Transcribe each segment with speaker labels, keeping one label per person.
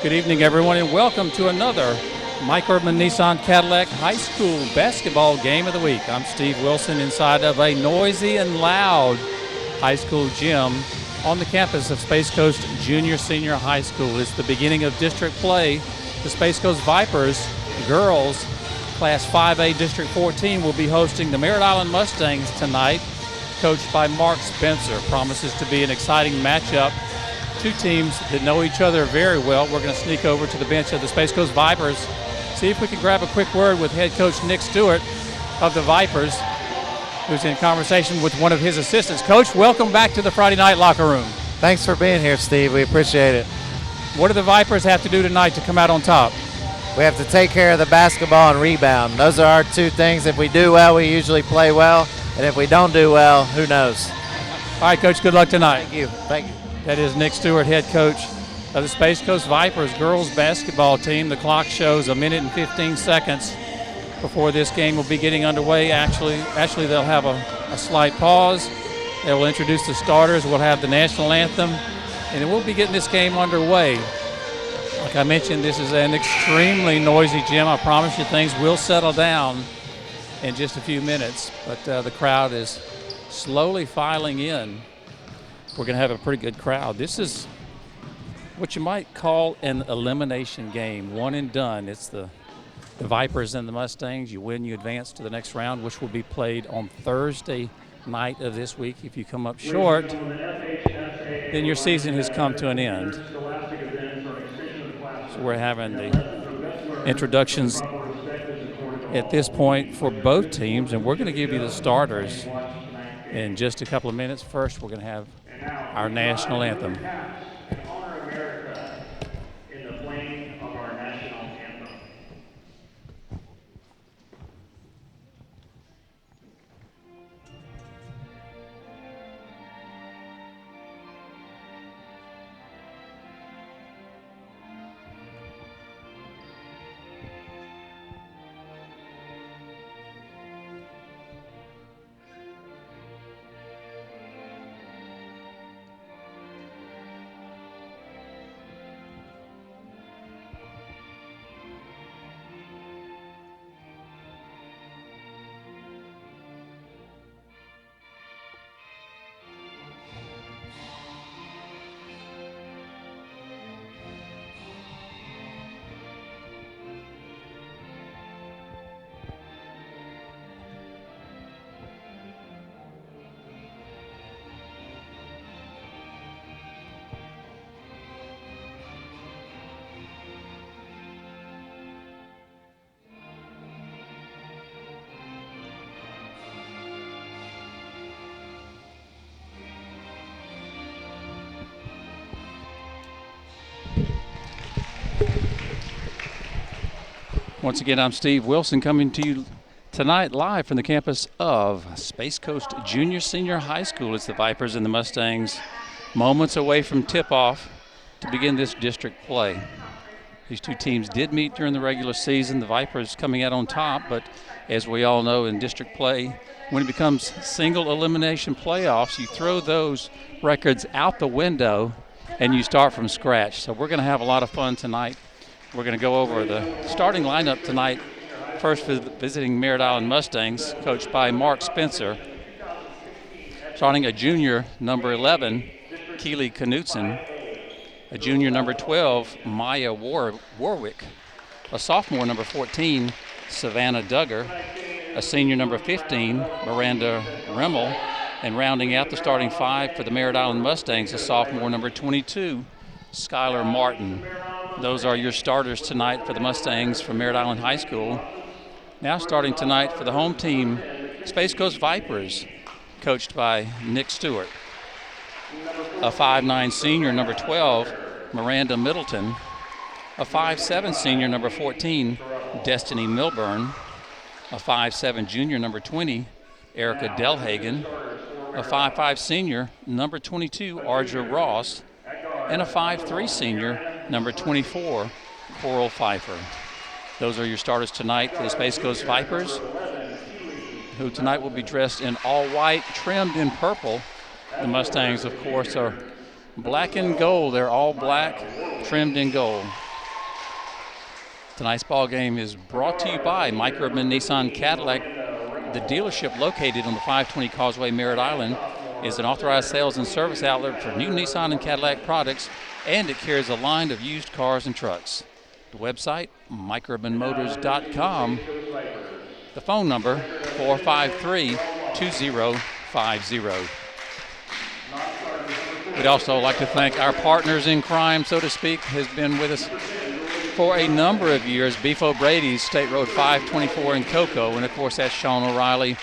Speaker 1: Good evening, everyone, and welcome to another Mike Urban Nissan Cadillac High School Basketball Game of the Week. I'm Steve Wilson inside of a noisy and loud high school gym on the campus of Spac Coast Junior Senior High School. It's the beginning of district play. The Spac Coast Vipers girls, Class 5A District 14, will be hosting the Merritt Island Mustangs tonight, coached by Mark Spencer. Promises to be an exciting matchup. Two teams that know each other very well. We're going to sneak over to the bench of the Spac Coast Vipers, see if we can grab a quick word with head coach Nick Stewart of the Vipers, who's in conversation with one of his assistants. Coach, welcome back to the Friday night locker room.
Speaker 2: Thanks for being here, Steve. We appreciate it.
Speaker 1: What do the Vipers have to do tonight to come out on top?
Speaker 2: We have to take care of the basketball and rebound. Those are our two things. If we do well, we usually play well. And if we don't do well, who knows?
Speaker 1: All right, Coach, good luck tonight.
Speaker 2: Thank you. Thank you.
Speaker 1: That is Nick Stewart, head coach of the Spac Coast Vipers girls basketball team. The clock shows 1 minute and 15 seconds before this game will be getting underway. Actually they'll have a slight pause. They will introduce the starters. We'll have the national anthem, and then we'll be getting this game underway. Like I mentioned, this is an extremely noisy gym. I promise you things will settle down in just a few minutes, but the crowd is slowly filing in. We're going to have a pretty good crowd. This is what you might call an elimination game, one and done. It's the Vipers and the Mustangs. You win, you advance to the next round, which will be played on Thursday night of this week. If you come up short, then your season has come to an end. So we're having the introductions at this point for both teams, and we're going to give you the starters in just a couple of minutes. First, we're going to have our national anthem.
Speaker 3: Honor America in the playing of our national anthem.
Speaker 1: Once again, I'm Steve Wilson coming to you tonight live from the campus of Spac Coast Junior Senior High School. It's the Vipers and the Mustangs moments away from tip-off to begin this district play. These two teams did meet during the regular season. The Vipers coming out on top, but as we all know in district play, when it becomes single elimination playoffs, you throw those records out the window and you start from scratch. So we're going to have a lot of fun tonight. We're going to go over the starting lineup tonight. First visiting Merritt Island Mustangs, coached by Mark Spencer. Starting a junior, number 11, Keely Knutson. A junior, number 12, Maya Warwick. A sophomore, number 14, Savannah Duggar. A senior, number 15, Miranda Rimmel. And rounding out the starting five for the Merritt Island Mustangs, a sophomore, number 22, Skylar Martin. Those are your starters tonight for the Mustangs from Merritt Island High School. Now starting tonight for the home team, Spac Coast Vipers, coached by Nick Stewart. A 5'9" senior, number 12, Miranda Middleton. A 5'7" senior, number 14, Destiny Milburn. A 5'7" junior, number 20, Erica Delhagen. A 5'5" senior, number 22, Ardra Ross. And a 5'3" senior, number 24, Coral Pfeiffer. Those are your starters tonight for the Spac Coast Vipers, who tonight will be dressed in all white, trimmed in purple. The Mustangs, of course, are black and gold. They're all black, trimmed in gold. Tonight's ball game is brought to you by Microman Nissan Cadillac. The dealership located on the 520 Causeway, Merritt Island, is an authorized sales and service outlet for new Nissan and Cadillac products, and it carries a line of used cars and trucks. The website, micromanmotors.com. The phone number, 453-2050. We'd also like to thank our partners in crime, so to speak, has been with us for a number of years. Beef O'Brady's, State Road 524 in Cocoa, and of course that's Sean O'Reilly,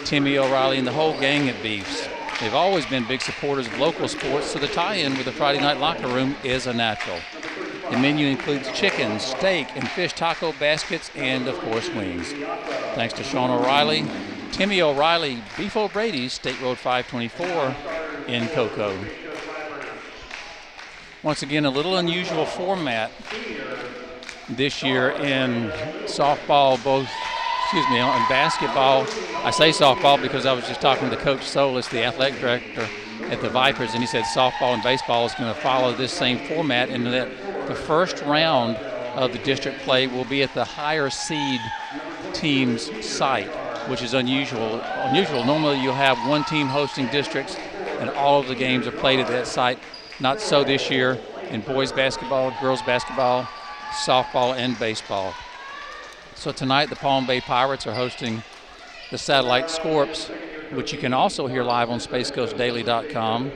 Speaker 1: Timmy O'Reilly, and the whole gang at Beef's. They've always been big supporters of local sports, so the tie-in with the Friday Night Locker Room is a natural. The menu includes chicken, steak, and fish taco baskets, and of course wings. Thanks to Sean O'Reilly, Timmy O'Reilly, Beef O'Brady's, State Road 524 in Cocoa. Once again, a little unusual format this year in softball, in basketball. I say softball because I was just talking to Coach Solis, the athletic director at the Vipers, and he said softball and baseball is going to follow this same format, and that the first round of the district play will be at the higher seed team's site, which is unusual. Normally you'll have one team hosting districts, and all of the games are played at that site. Not so this year in boys basketball, girls basketball, softball, and baseball. So tonight the Palm Bay Pirates are hosting the Satellite Scorps, which you can also hear live on SpaceCoastDaily.com.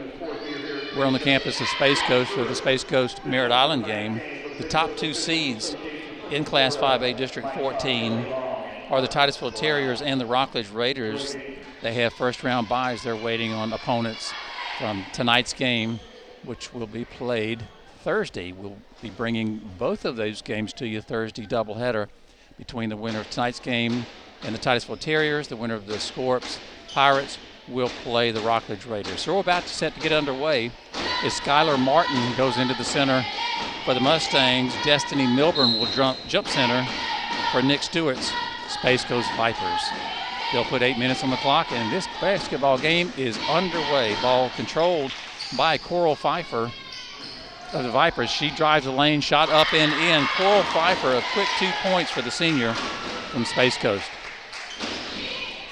Speaker 1: We're on the campus of Space Coast for the Space Coast Merritt Island game. The top two seeds in Class 5A District 14 are the Titusville Terriers and the Rockledge Raiders. They have first-round byes. They're waiting on opponents from tonight's game, which will be played Thursday. We'll be bringing both of those games to you Thursday, doubleheader between the winner of tonight's game and the Titusville Terriers. The winner of the Scorps Pirates will play the Rockledge Raiders. So we're about to set to get underway as Skylar Martin goes into the center for the Mustangs. Destiny Milburn will jump center for Nick Stewart's Spac Coast Vipers. They'll put 8 minutes on the clock, and this basketball game is underway. Ball controlled by Coral Pfeiffer of the Vipers. She drives the lane, shot up and in. Coral Pfeiffer, a quick 2 points for the senior from Spac Coast.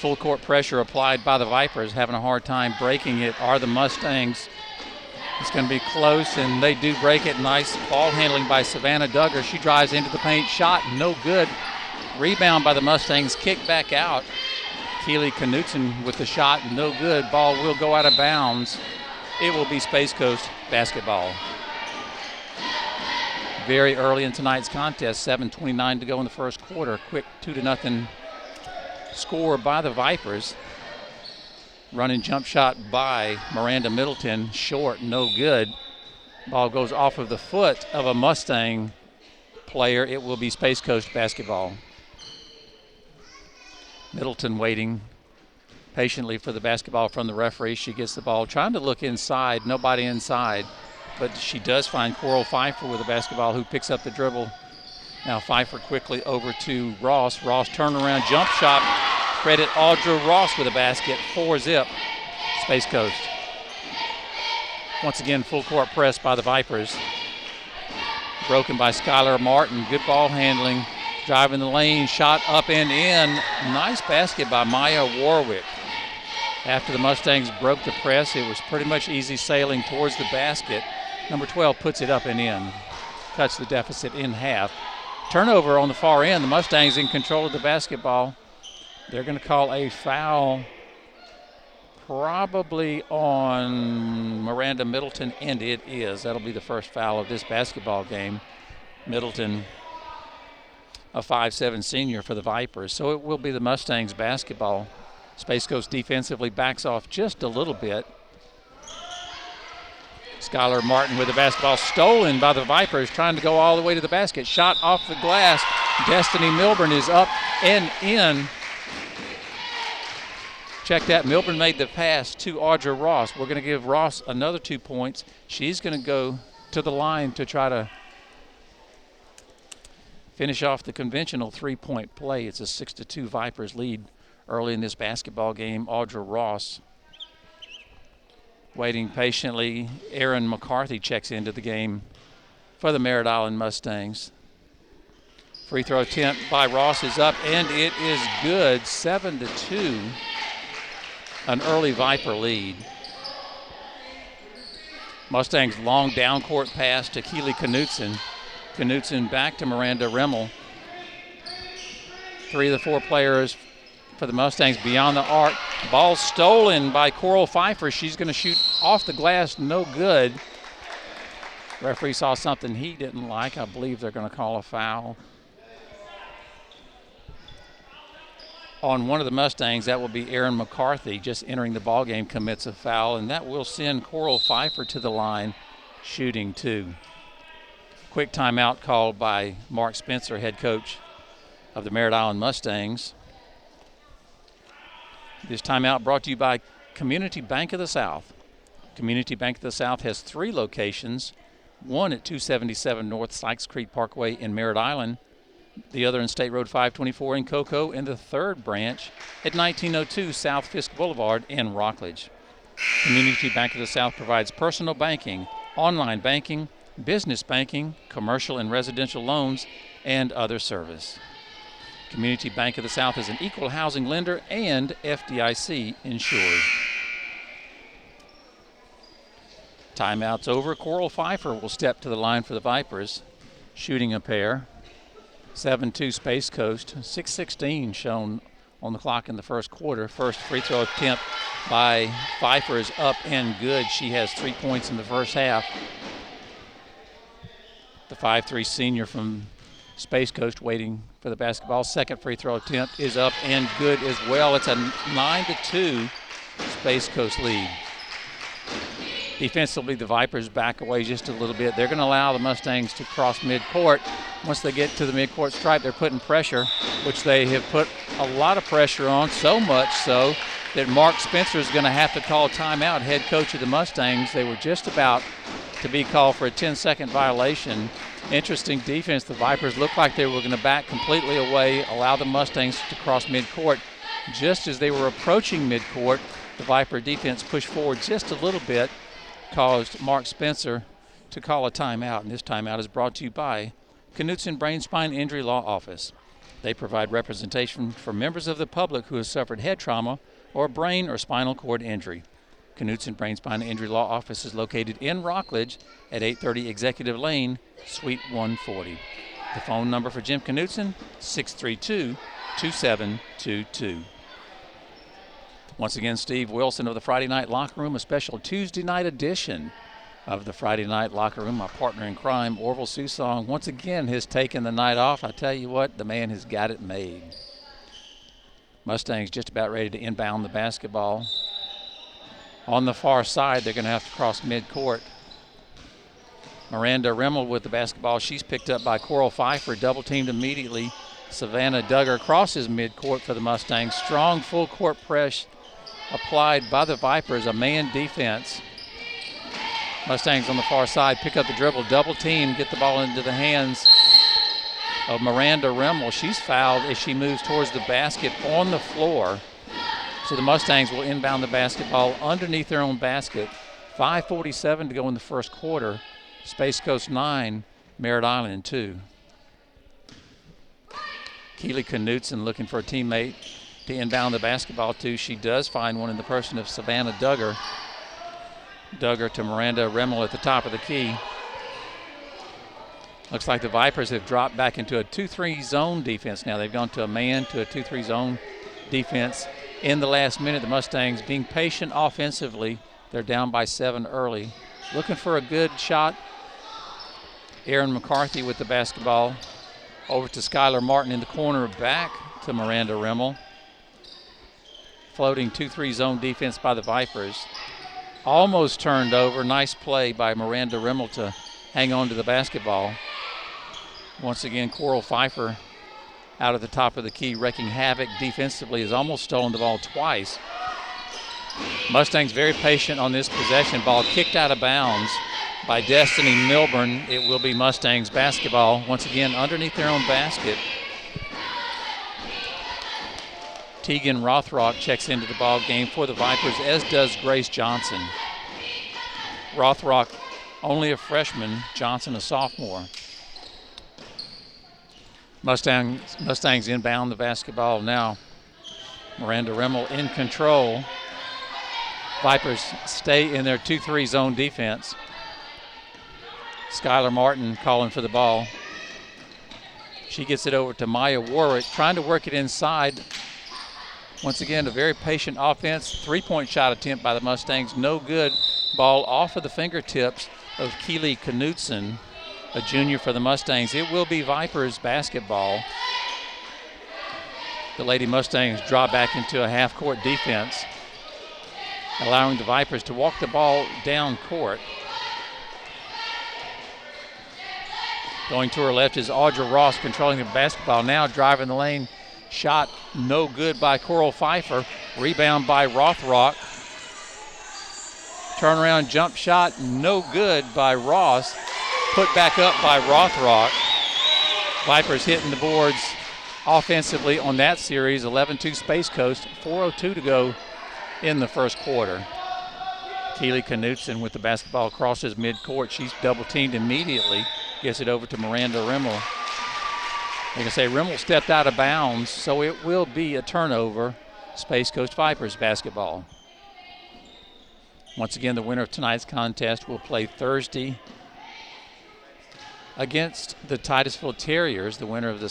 Speaker 1: Full court pressure applied by the Vipers. Having a hard time breaking it are the Mustangs. It's going to be close, and they do break it. Nice ball handling by Savannah Duggar. She drives into the paint, shot no good. Rebound by the Mustangs, kick back out. Keely Knutson with the shot, no good. Ball will go out of bounds. It will be Spac Coast basketball. Very early in tonight's contest, 7:29 to go in the first quarter. Quick 2-0 score by the Vipers. Running jump shot by Miranda Middleton, short, no good. Ball goes off of the foot of a Mustang player. It will be Spac Coast basketball. Middleton waiting patiently for the basketball from the referee. She gets the ball, trying to look inside, nobody inside, but she does find Coral Pfeiffer with the basketball, who picks up the dribble. Now Pfeiffer quickly over to Ross. Ross turnaround jump shot. Credit Audra Ross with a basket, 4-zip, Spac Coast. Once again, full court press by the Vipers. Broken by Skylar Martin. Good ball handling. Driving the lane, shot up and in. Nice basket by Maya Warwick. After the Mustangs broke the press, it was pretty much easy sailing towards the basket. Number 12 puts it up and in. Cuts the deficit in half. Turnover on the far end. The Mustangs in control of the basketball. They're going to call a foul probably on Miranda Middleton, and it is. That'll be the first foul of this basketball game. Middleton, a 5'7" senior for the Vipers. So it will be the Mustangs basketball. Spac Coast defensively backs off just a little bit. Skylar Martin with the basketball, stolen by the Vipers, trying to go all the way to the basket. Shot off the glass. Destiny Milburn is up and in. Check that. Milburn made the pass to Audra Ross. We're going to give Ross another 2 points. She's going to go to the line to try to finish off the conventional three-point play. It's a 6-2 Vipers lead early in this basketball game. Audra Ross waiting patiently. Aaron McCarthy checks into the game for the Merritt Island Mustangs. Free throw attempt by Ross is up, and it is good. 7-2, an early Viper lead. Mustangs long down court pass to Keely Knutson. Knutson back to Miranda Rimmel. 3 of the 4 players for the Mustangs beyond the arc. Ball stolen by Coral Pfeiffer. She's going to shoot off the glass, no good. Referee saw something he didn't like. I believe they're going to call a foul on one of the Mustangs. That will be Aaron McCarthy, just entering the ball game, commits a foul, and that will send Coral Pfeiffer to the line, shooting 2. Quick timeout called by Mark Spencer, head coach of the Merritt Island Mustangs. This timeout brought to you by Community Bank of the South. Community Bank of the South has 3 locations, one at 277 North Sykes Creek Parkway in Merritt Island, the other in State Road 524 in Cocoa, and the 3rd branch at 1902 South Fisk Boulevard in Rockledge. Community Bank of the South provides personal banking, online banking, business banking, commercial and residential loans, and other service. Community Bank of the South is an equal housing lender and FDIC insured. Timeout's over. Coral Pfeiffer will step to the line for the Vipers, shooting a pair. 7-2 Space Coast. 6:16 shown on the clock in the first quarter. First free throw attempt by Pfeiffer is up and good. She has 3 points in the first half. The 5'3" senior from Space Coast waiting for the basketball. Second free throw attempt is up and good as well. It's a 9-2 Space Coast lead. Defensively, the Vipers back away just a little bit. They're going to allow the Mustangs to cross midcourt. Once they get to the midcourt stripe, they're putting pressure, which they have put a lot of pressure on, so much so that Mark Spencer is going to have to call timeout, head coach of the Mustangs. They were just about to be called for a 10-second violation. Interesting defense. The Vipers looked like they were going to back completely away, allow the Mustangs to cross midcourt. Just as they were approaching midcourt, the Viper defense pushed forward just a little bit, caused Mark Spencer to call a timeout. And this timeout is brought to you by Knutson Brain Spine Injury Law Office. They provide representation for members of the public who have suffered head trauma or brain or spinal cord injury. Knutson Brain Spine Injury Law Office is located in Rockledge at 830 Executive Lane, Suite 140. The phone number for Jim Knutson, 632-2722. Once again, Steve Wilson of the Friday Night Locker Room, a special Tuesday night edition of the Friday Night Locker Room. My partner in crime, Orville Susong, once again has taken the night off. I tell you what, the man has got it made. Mustangs just about ready to inbound the basketball. On the far side, they're going to have to cross midcourt. Miranda Rimmel with the basketball. She's picked up by Coral Pfeiffer, double teamed immediately. Savannah Duggar crosses midcourt for the Mustangs. Strong full court press applied by the Vipers, a man defense. Mustangs on the far side pick up the dribble, double team, get the ball into the hands of Miranda Rimmel. She's fouled as she moves towards the basket on the floor. So the Mustangs will inbound the basketball underneath their own basket. 5:47 to go in the first quarter. Space Coast 9, Merritt Island 2. Keely Knutson looking for a teammate to inbound the basketball to. She does find one in the person of Savannah Duggar. Duggar to Miranda Rimmel at the top of the key. Looks like the Vipers have dropped back into a 2-3 zone defense now. They've gone to a man to a 2-3 zone defense. In the last minute, the Mustangs being patient offensively. They're down by 7 early. Looking for a good shot. Aaron McCarthy with the basketball. Over to Skylar Martin in the corner, back to Miranda Rimmel. Floating 2-3 zone defense by the Vipers. Almost turned over. Nice play by Miranda Rimmel to hang on to the basketball. Once again, Coral Pfeiffer out at the top of the key, wreaking havoc defensively, has almost stolen the ball twice. Mustangs very patient on this possession. Ball kicked out of bounds by Destiny Milburn. It will be Mustangs basketball once again underneath their own basket. Tegan Rothrock checks into the ball game for the Vipers, as does Grace Johnson. Rothrock only a freshman, Johnson a sophomore. Mustangs inbound the basketball now. Miranda Rimmel in control. Vipers stay in their 2-3 zone defense. Skylar Martin calling for the ball. She gets it over to Maya Warwick, trying to work it inside. Once again, a very patient offense. Three-point shot attempt by the Mustangs, no good. Ball off of the fingertips of Keely Knutson, a junior for the Mustangs. It will be Vipers basketball. The Lady Mustangs draw back into a half-court defense, allowing the Vipers to walk the ball down court. Going to her left is Audra Ross controlling the basketball now, driving the lane. Shot no good by Coral Pfeiffer. Rebound by Rothrock. Turnaround jump shot no good by Ross. Put back up by Rothrock. Vipers hitting the boards offensively on that series. 11-2 Space Coast. 4:02 to go in the first quarter. Keely Knutson with the basketball crosses midcourt. She's double teamed immediately. Gets it over to Miranda Rimmel. Like I say, Rimmel stepped out of bounds, so it will be a turnover. Space Coast Vipers basketball. Once again, the winner of tonight's contest will play Thursday against the Titusville Terriers. The winner of the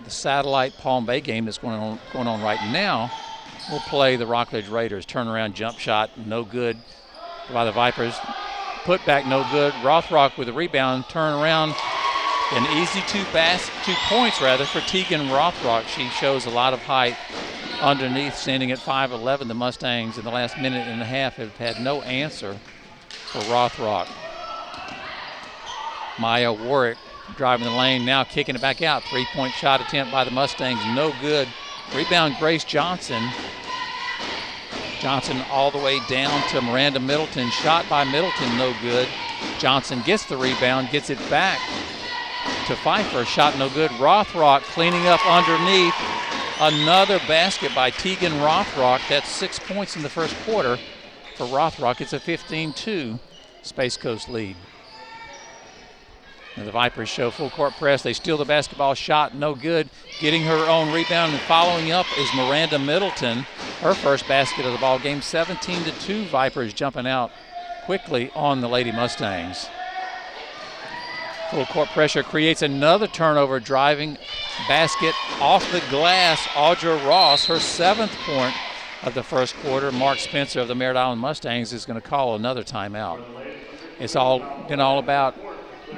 Speaker 1: satellite Palm Bay game that's going on right now will play the Rockledge Raiders. Turnaround jump shot, no good by the Vipers. Put back, no good. Rothrock with a rebound, turn around. An easy 2 points for Tegan Rothrock. She shows a lot of height underneath, standing at 5'11". The Mustangs in the last minute and a half have had no answer for Rothrock. Maya Warwick driving the lane, now kicking it back out. 3-point shot attempt by the Mustangs, no good. Rebound Grace Johnson. Johnson all the way down to Miranda Middleton. Shot by Middleton, no good. Johnson gets the rebound, gets it back to Pfeiffer. Shot no good. Rothrock cleaning up underneath. Another basket by Tegan Rothrock. That's 6 points in the first quarter for Rothrock. It's a 15-2 Space Coast lead. And the Vipers show full court press. They steal the basketball, shot no good. Getting her own rebound and following up is Miranda Middleton. Her first basket of the ball game. 17-2 Vipers jumping out quickly on the Lady Mustangs. Full court pressure creates another turnover. Driving basket off the glass. Audra Ross, her 7th point of the first quarter. Mark Spencer of the Merritt Island Mustangs is going to call another timeout. It's been all about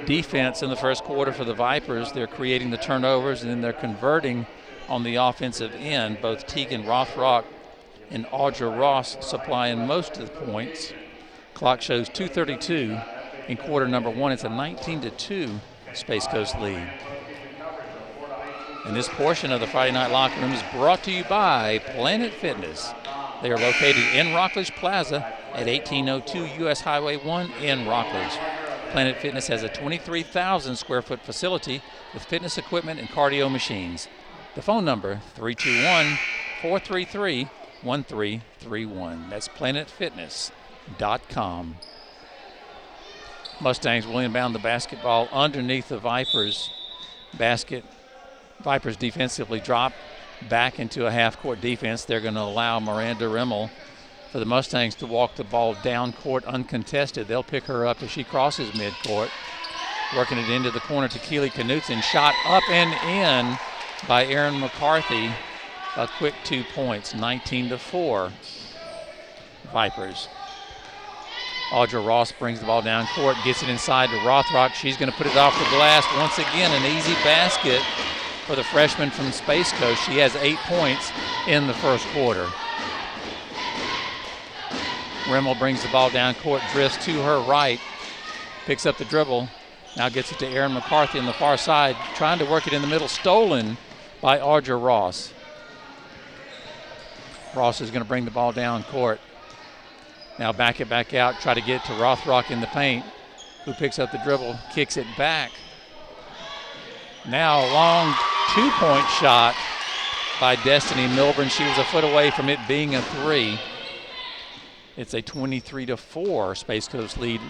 Speaker 1: defense in the first quarter for the Vipers. They're creating the turnovers and then they're converting on the offensive end. Both Tegan Rothrock and Audra Ross supplying most of the points. Clock shows 2:32 in quarter number 1. It's a 19-2 Space Coast lead. And this portion of the Friday Night Locker Room is brought to you by Planet Fitness. They are located in Rockledge Plaza at 1802 US Highway 1 in Rockledge. Planet Fitness has a 23,000 square foot facility with fitness equipment and cardio machines. The phone number, 321-433-1331. That's planetfitness.com. Mustangs will inbound the basketball underneath the Vipers basket. Vipers defensively drop back into a half-court defense. They're going to allow Miranda Rimmel for the Mustangs to walk the ball down court uncontested. They'll pick her up as she crosses midcourt. Working it into the corner to Keely Knutson. Shot up and in by Erin McCarthy. A quick 2 points, 19-4 Vipers. Audra Ross brings the ball down court, gets it inside to Rothrock. She's going to put it off the glass. Once again, an easy basket for the freshman from Space Coast. She has 8 points in the first quarter. Rimmel brings the ball down court, drifts to her right, picks up the dribble, now gets it to Erin McCarthy on the far side, trying to work it in the middle, stolen by Audra Ross. Ross is going to bring the ball down court. Now back it back out, try to get to Rothrock in the paint, who picks up the dribble, kicks it back. Now a long 2-point shot by Destiny Milburn. She was a foot away from it being a 3. It's a 23-4 Space Coast lead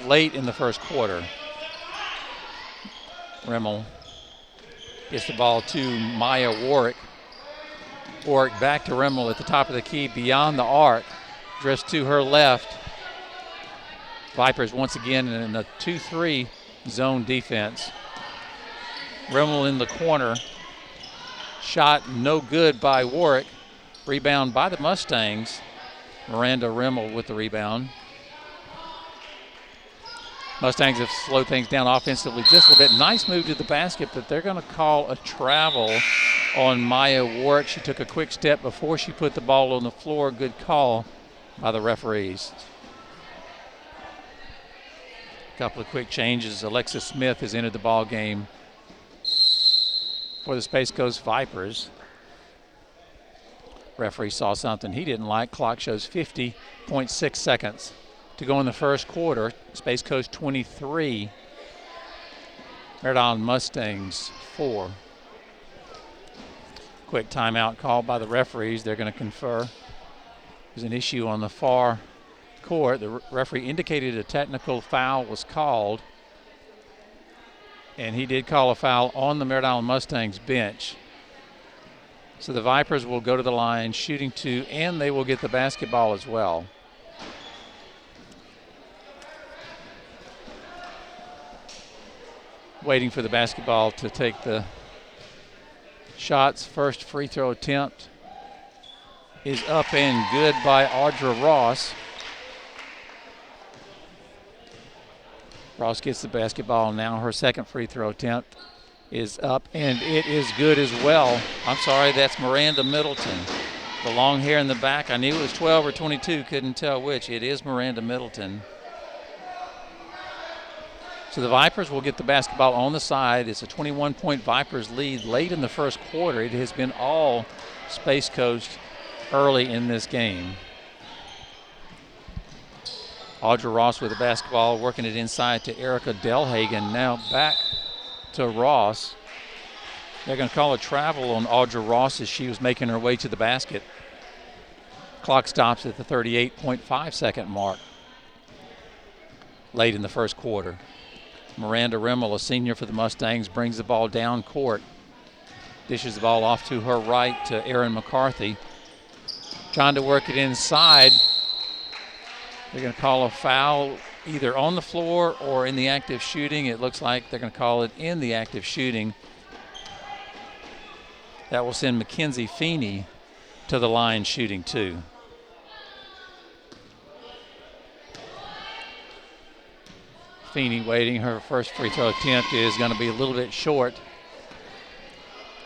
Speaker 1: late in the first quarter. Rimmel Gets the ball to Maya Warwick. Warwick back to Rimmel at the top of the key beyond the arc. Drifts to her left. Vipers once again in a 2-3 zone defense. Rimmel in the corner. Shot no good by Warwick. Rebound by the Mustangs. Miranda Rimmel with the rebound. Mustangs have slowed things down offensively just a little bit. Nice move to the basket, but they're going to call a travel on Maya Warwick. She took a quick step before she put the ball on the floor. Good call by the referees. A couple of quick changes. Alexis Smith has entered the ball game for the Spac Coast Vipers. Referee saw something he didn't like. Clock shows 50.6 seconds to go in the first quarter. Spac Coast 23, Merritt Island Mustangs 4. Quick timeout called by the referees. They're going to confer. There's an issue on the far court. The referee indicated a technical foul was called, and he did call a foul on the Merritt Island Mustangs bench. So the Vipers will go to the line shooting 2, and they will get the basketball as well. Waiting for the basketball to take the shots. First free throw attempt is up and good by Audra Ross. Ross gets the basketball now. Her second free throw attempt is up, and it is good as well. I'm sorry, that's Miranda Middleton. The long hair in the back, I knew it was 12 or 22, couldn't tell which. It is Miranda Middleton. So the Vipers will get the basketball on the side. It's a 21-point Vipers lead late in the first quarter. It has been all Spac Coast early in this game. Audra Ross with the basketball, working it inside to Erica Delhagen. Now back to Ross. They're going to call a travel on Audra Ross as she was making her way to the basket. Clock stops at the 38.5 second mark late in the first quarter. Miranda Rimmel, a senior for the Mustangs, brings the ball down court. Dishes the ball off to her right to Erin McCarthy. Trying to work it inside. They're going to call a foul either on the floor or in the active shooting. It looks like they're going to call it in the active shooting. That will send Mackenzie Feeney to the line shooting 2. Feeney waiting. Her first free throw attempt is going to be a little bit short.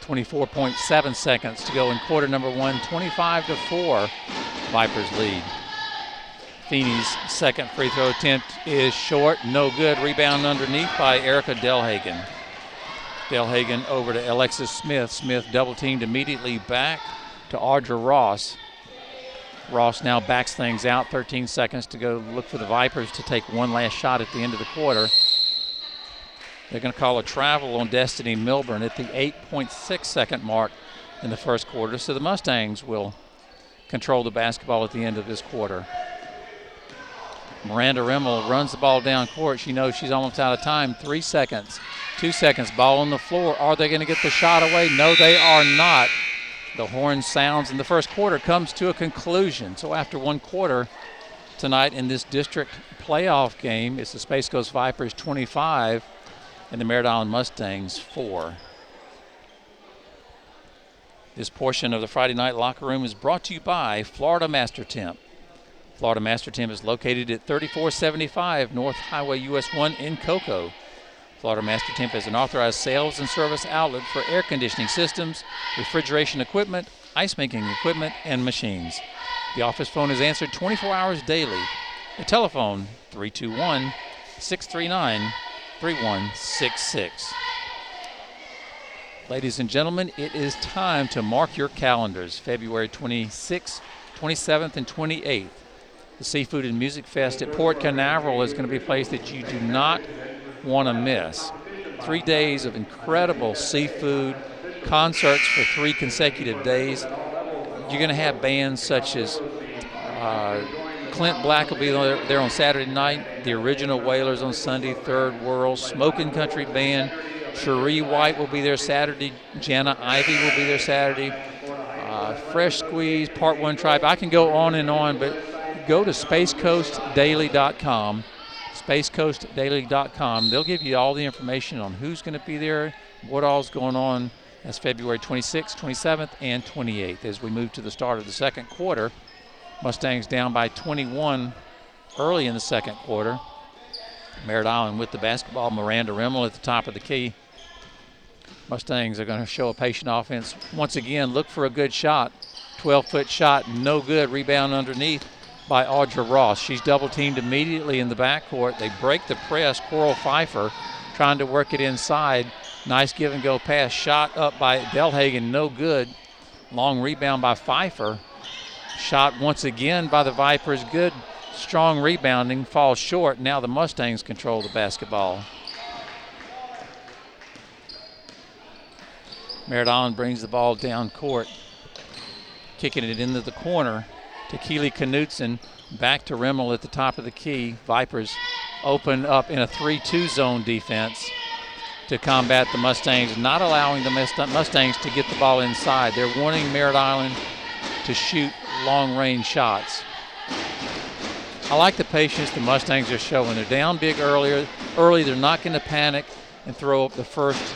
Speaker 1: 24.7 seconds to go in quarter number 1. 25-4, Vipers lead. Feeney's second free throw attempt is short, no good. Rebound underneath by Erica Delhagen. Delhagen over to Alexis Smith. Smith double teamed immediately back to Audra Ross. Ross now backs things out. 13 seconds to go. Look for the Vipers to take one last shot at the end of the quarter. They're going to call a travel on Destiny Milburn at the 8.6 second mark in the first quarter. So the Mustangs will control the basketball at the end of this quarter. Miranda Rimmel runs the ball down court. She knows she's almost out of time. 3 seconds, 2 seconds, ball on the floor. Are they going to get the shot away? No, they are not. The horn sounds and the first quarter comes to a conclusion. So after one quarter tonight in this district playoff game, it's the Spac Coast Vipers 25 and the Merritt Island Mustangs 4. This portion of the Friday Night Locker Room is brought to you by Florida Master Temp. Florida Master Temp is located at 3475 North Highway US 1 in Cocoa. Florida Master Temp is an authorized sales and service outlet for air conditioning systems, refrigeration equipment, ice making equipment, and machines. The office phone is answered 24 hours daily. The telephone, 321-639-3166. Ladies and gentlemen, it is time to mark your calendars. February 26th, 27th, and 28th. The Seafood and Music Fest at Port Canaveral is going to be a place that you do not want to miss. 3 days of incredible seafood, concerts for 3 consecutive days. You're going to have bands such as Clint Black will be there on Saturday night. The Original Wailers on Sunday. Third World. Smokin' Country Band. Cherie White will be there Saturday. Jana Ivy will be there Saturday. Fresh Squeeze, Part 1 Tribe. I can go on and on, but go to spacecoastdaily.com. spacecoastdaily.com. They'll give you all the information on who's going to be there, what all's going on. That's February 26th, 27th, and 28th. As we move to the start of the second quarter, Mustangs down by 21 early in the second quarter. Merritt Island with the basketball. Miranda Rimmel at the top of the key. Mustangs are going to show a patient offense. Once again, look for a good shot. 12-foot shot, no good. Rebound underneath by Audra Ross. She's double-teamed immediately in the backcourt. They break the press. Coral Pfeiffer trying to work it inside. Nice give-and-go pass. Shot up by Delhagen, no good. Long rebound by Pfeiffer. Shot once again by the Vipers. Good, strong rebounding. Falls short. Now the Mustangs control the basketball. Merritt Island brings the ball down court, kicking it into the corner to Keely Knutson. Back to Rimmel at the top of the key. Vipers open up in a 3-2 zone defense to combat the Mustangs, not allowing the Mustangs to get the ball inside. They're warning Merritt Island to shoot long-range shots. I like the patience the Mustangs are showing. They're down big early. They're not going to panic and throw up the first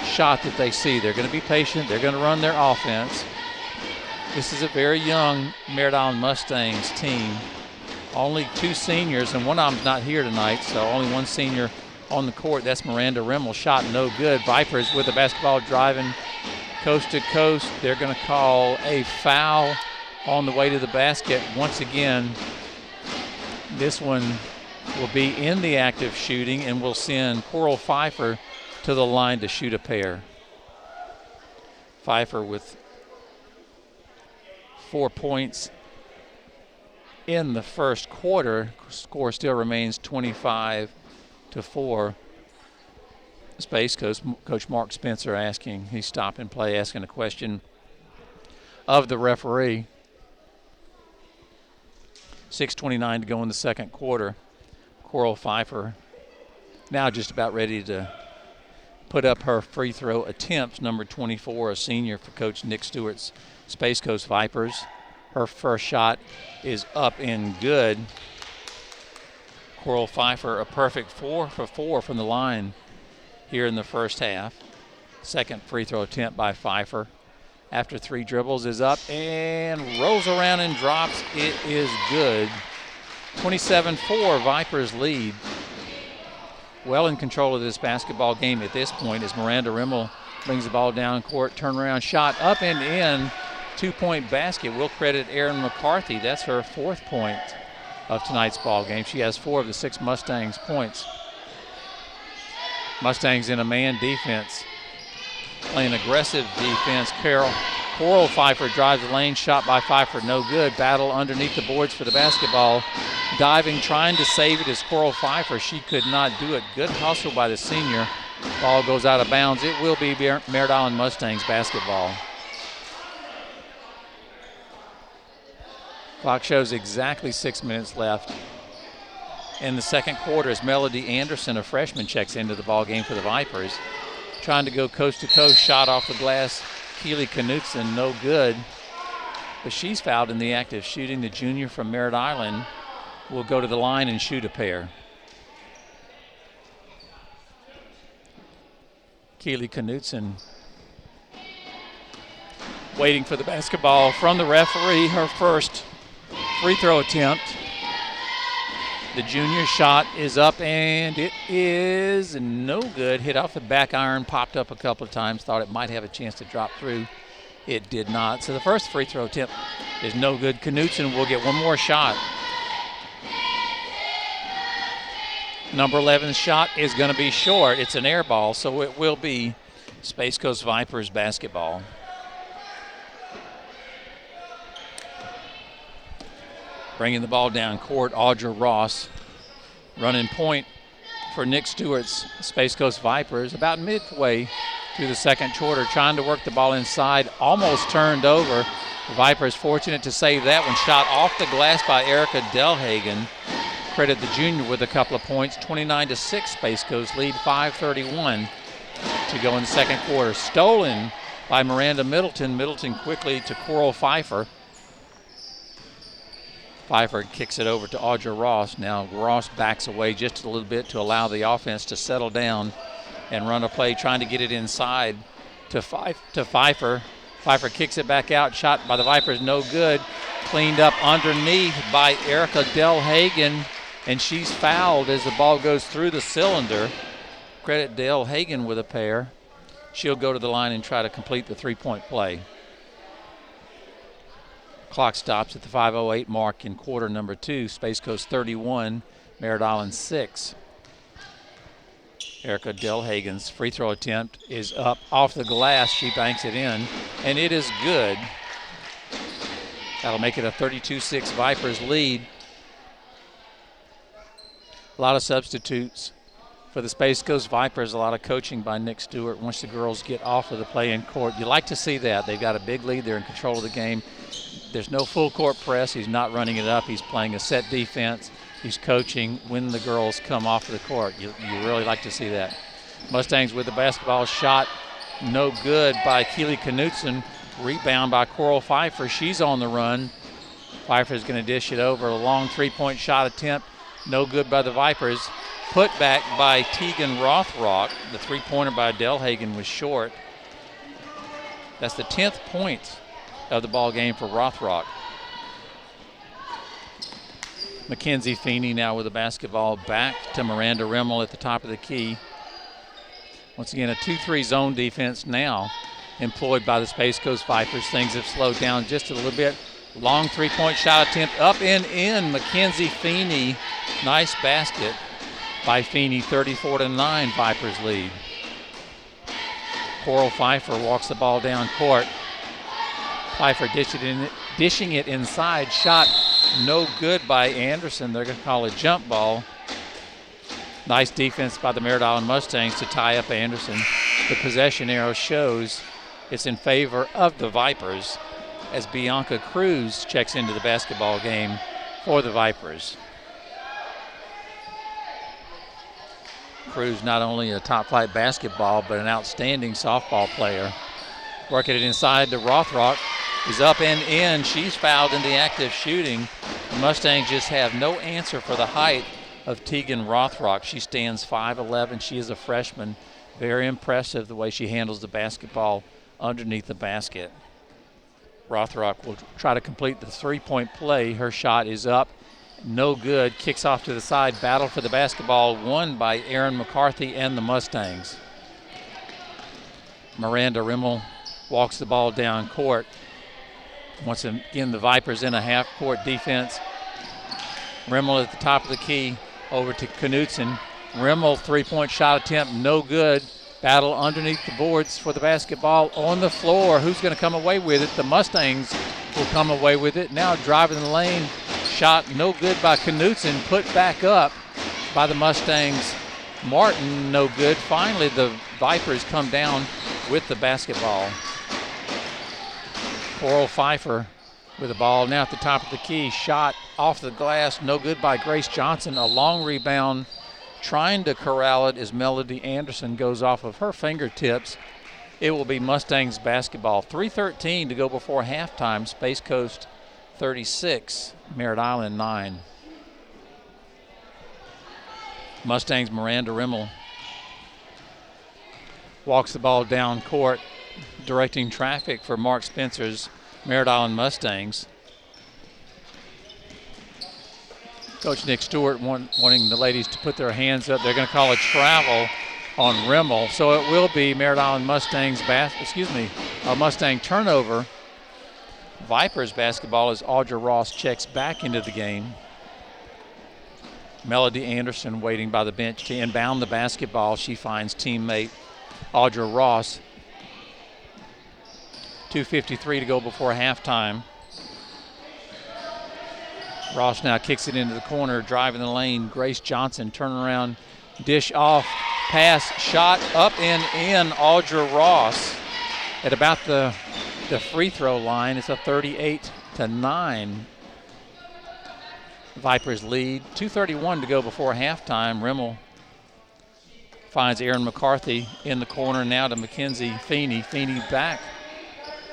Speaker 1: shot that they see. They're going to be patient. They're going to run their offense. This is a very young Merritt Island Mustangs team. Only 2 seniors, and one of them's not here tonight, so only 1 senior on the court. That's Miranda Rimmel. Shot no good. Vipers with the basketball driving coast to coast. They're going to call a foul on the way to the basket. Once again, this one will be in the act of shooting and will send Coral Pfeiffer to the line to shoot a pair. Pfeiffer with 4 points in the first quarter. Score still remains 25-4. Space Coach Mark Spencer he's stopping play, asking a question of the referee. 6:29 to go in the second quarter. Coral Pfeiffer now just about ready to put up her free throw attempts. Number 24, a senior for Coach Nick Stewart's Space Coast Vipers. Her first shot is up and good. Coral Pfeiffer, a perfect 4 for 4 from the line here in the first half. Second free throw attempt by Pfeiffer. After 3 dribbles is up and rolls around and drops. It is good. 27-4, Vipers lead. Well in control of this basketball game at this point as Miranda Rimmel brings the ball down court. Turnaround shot up and in. 2-point basket. We'll credit Erin McCarthy. That's her 4th point of tonight's ball game. She has 4 of the 6 Mustangs points. Mustangs in a man defense. Playing aggressive defense. Coral Pfeiffer drives the lane. Shot by Pfeiffer, no good. Battle underneath the boards for the basketball. Diving, trying to save it is Coral Pfeiffer. She could not do it. Good hustle by the senior. Ball goes out of bounds. It will be Merritt Island Mustangs basketball. Clock shows exactly 6 minutes left in the second quarter as Melody Anderson, a freshman, checks into the ball game for the Vipers. Trying to go coast to coast, shot off the glass. Keely Knutson, no good. But she's fouled in the act of shooting. The junior from Merritt Island will go to the line and shoot a pair. Keely Knutson waiting for the basketball from the referee. Her first free throw attempt. The junior shot is up and it is no good. Hit off the back iron, popped up a couple of times. Thought it might have a chance to drop through. It did not. So the first free throw attempt is no good. Knutson will get one more shot. Number 11's shot is going to be short. It's an air ball, so it will be Space Coast Vipers basketball. Bringing the ball down court, Audra Ross running point for Nick Stewart's Space Coast Vipers. About midway through the second quarter, trying to work the ball inside, almost turned over. The Vipers fortunate to save that one. Shot off the glass by Erica Delhagen. Credit the junior with a couple of points. 29-6, Space Coast lead, 5:31 to go in the second quarter. Stolen by Miranda Middleton. Middleton quickly to Coral Pfeiffer. Pfeiffer kicks it over to Audra Ross. Now Ross backs away just a little bit to allow the offense to settle down and run a play, trying to get it inside to Pfeiffer. Pfeiffer kicks it back out. Shot by the Vipers, no good. Cleaned up underneath by Erica Delhagen, and she's fouled as the ball goes through the cylinder. Credit Delhagen with a pair. She'll go to the line and try to complete the three-point play. Clock stops at the 5:08 mark in quarter number 2. Space Coast 31, Merritt Island 6. Erica Delhagen's free throw attempt is up off the glass. She banks it in, and it is good. That'll make it a 32-6 Vipers lead. A lot of substitutes for the Space Coast Vipers, a lot of coaching by Nick Stewart once the girls get off of the play-in court. You like to see that. They've got a big lead. They're in control of the game. There's no full court press. He's not running it up. He's playing a set defense. He's coaching when the girls come off of the court. You really like to see that. Mustangs with the basketball, shot no good by Keely Knutson. Rebound by Coral Pfeiffer. She's on the run. Pfeiffer's going to dish it over. A long three-point shot attempt. No good by the Vipers. Put back by Tegan Rothrock. The three-pointer by Delhagen was short. That's the 10th point of the ball game for Rothrock. Mackenzie Feeney now with the basketball, back to Miranda Rimmel at the top of the key. Once again, a 2-3 zone defense now employed by the Space Coast Vipers. Things have slowed down just a little bit. Long three-point shot attempt up and in. Mackenzie Feeney, nice basket by Feeney. 34-9 Vipers lead. Coral Pfeiffer walks the ball down court. Pfeiffer dishing it inside. Shot no good by Anderson. They're going to call a jump ball. Nice defense by the Merritt Island Mustangs to tie up Anderson. The possession arrow shows it's in favor of the Vipers as Bianca Cruz checks into the basketball game for the Vipers. Cruz not only a top-flight basketball but an outstanding softball player. Working it inside to Rothrock. Is up and in. She's fouled in the act of shooting. The Mustangs just have no answer for the height of Tegan Rothrock. She stands 5'11". She is a freshman. Very impressive the way she handles the basketball underneath the basket. Rothrock will try to complete the three-point play. Her shot is up. No good. Kicks off to the side. Battle for the basketball won by Erin McCarthy and the Mustangs. Miranda Rimmel walks the ball down court. Once again, the Vipers in a half-court defense. Rimmel at the top of the key, over to Knutson. Rimmel, three-point shot attempt, no good. Battle underneath the boards for the basketball on the floor. Who's going to come away with it? The Mustangs will come away with it. Now driving the lane, shot no good by Knutson, put back up by the Mustangs. Martin, no good. Finally, the Vipers come down with the basketball. Coral Pfeiffer with the ball now at the top of the key. Shot off the glass, no good by Grace Johnson. A long rebound, trying to corral it as Melody Anderson goes off of her fingertips. It will be Mustangs basketball. 3:13 to go before halftime. Space Coast 36, Merritt Island 9. Mustangs Miranda Rimmel walks the ball down court, directing traffic for Mark Spencer's Merritt Island Mustangs. Coach Nick Stewart wanting the ladies to put their hands up. They're going to call a travel on Rimmel. So it will be Merritt Island Mustangs a Mustang turnover. Vipers basketball as Audra Ross checks back into the game. Melody Anderson waiting by the bench to inbound the basketball. She finds teammate Audra Ross. 2:53 to go before halftime. Ross now kicks it into the corner, driving the lane. Grace Johnson, turnaround, dish off, pass, shot, up and in. Audra Ross at about the the free throw line. It's a 38-9 Vipers lead. 2:31 to go before halftime. Rimmel finds Aaron McCarthy in the corner now to Mackenzie Feeney. Feeney back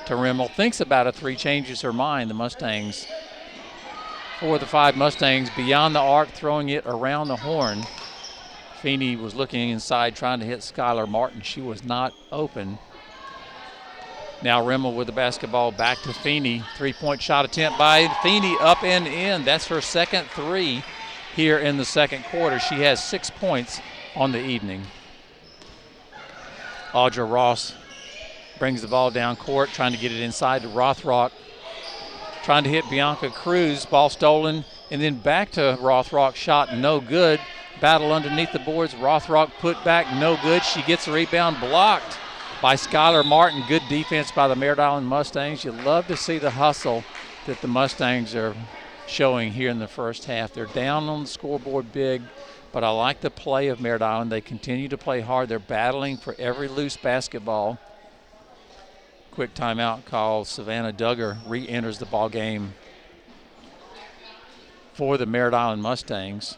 Speaker 1: to Rimmel. Thinks about a three, changes her mind. The Mustangs, 4 of the 5 Mustangs beyond the arc, throwing it around the horn. Feeney was looking inside, trying to hit Skylar Martin. She was not open. Now Rimmel with the basketball back to Feeney. Three-point shot attempt by Feeney, up and in. That's her second 3 here in the second quarter. She has 6 points on the evening. Audra Ross brings the ball down court, trying to get it inside to Rothrock. Trying to hit Bianca Cruz. Ball stolen, and then back to Rothrock. Shot no good. Battle underneath the boards. Rothrock put back, no good. She gets a rebound, blocked by Skylar Martin. Good defense by the Merritt Island Mustangs. You love to see the hustle that the Mustangs are showing here in the first half. They're down on the scoreboard big, but I like the play of Merritt Island. They continue to play hard. They're battling for every loose basketball. Quick timeout call. Savannah Duggar re-enters the ball game for the Merritt Island Mustangs.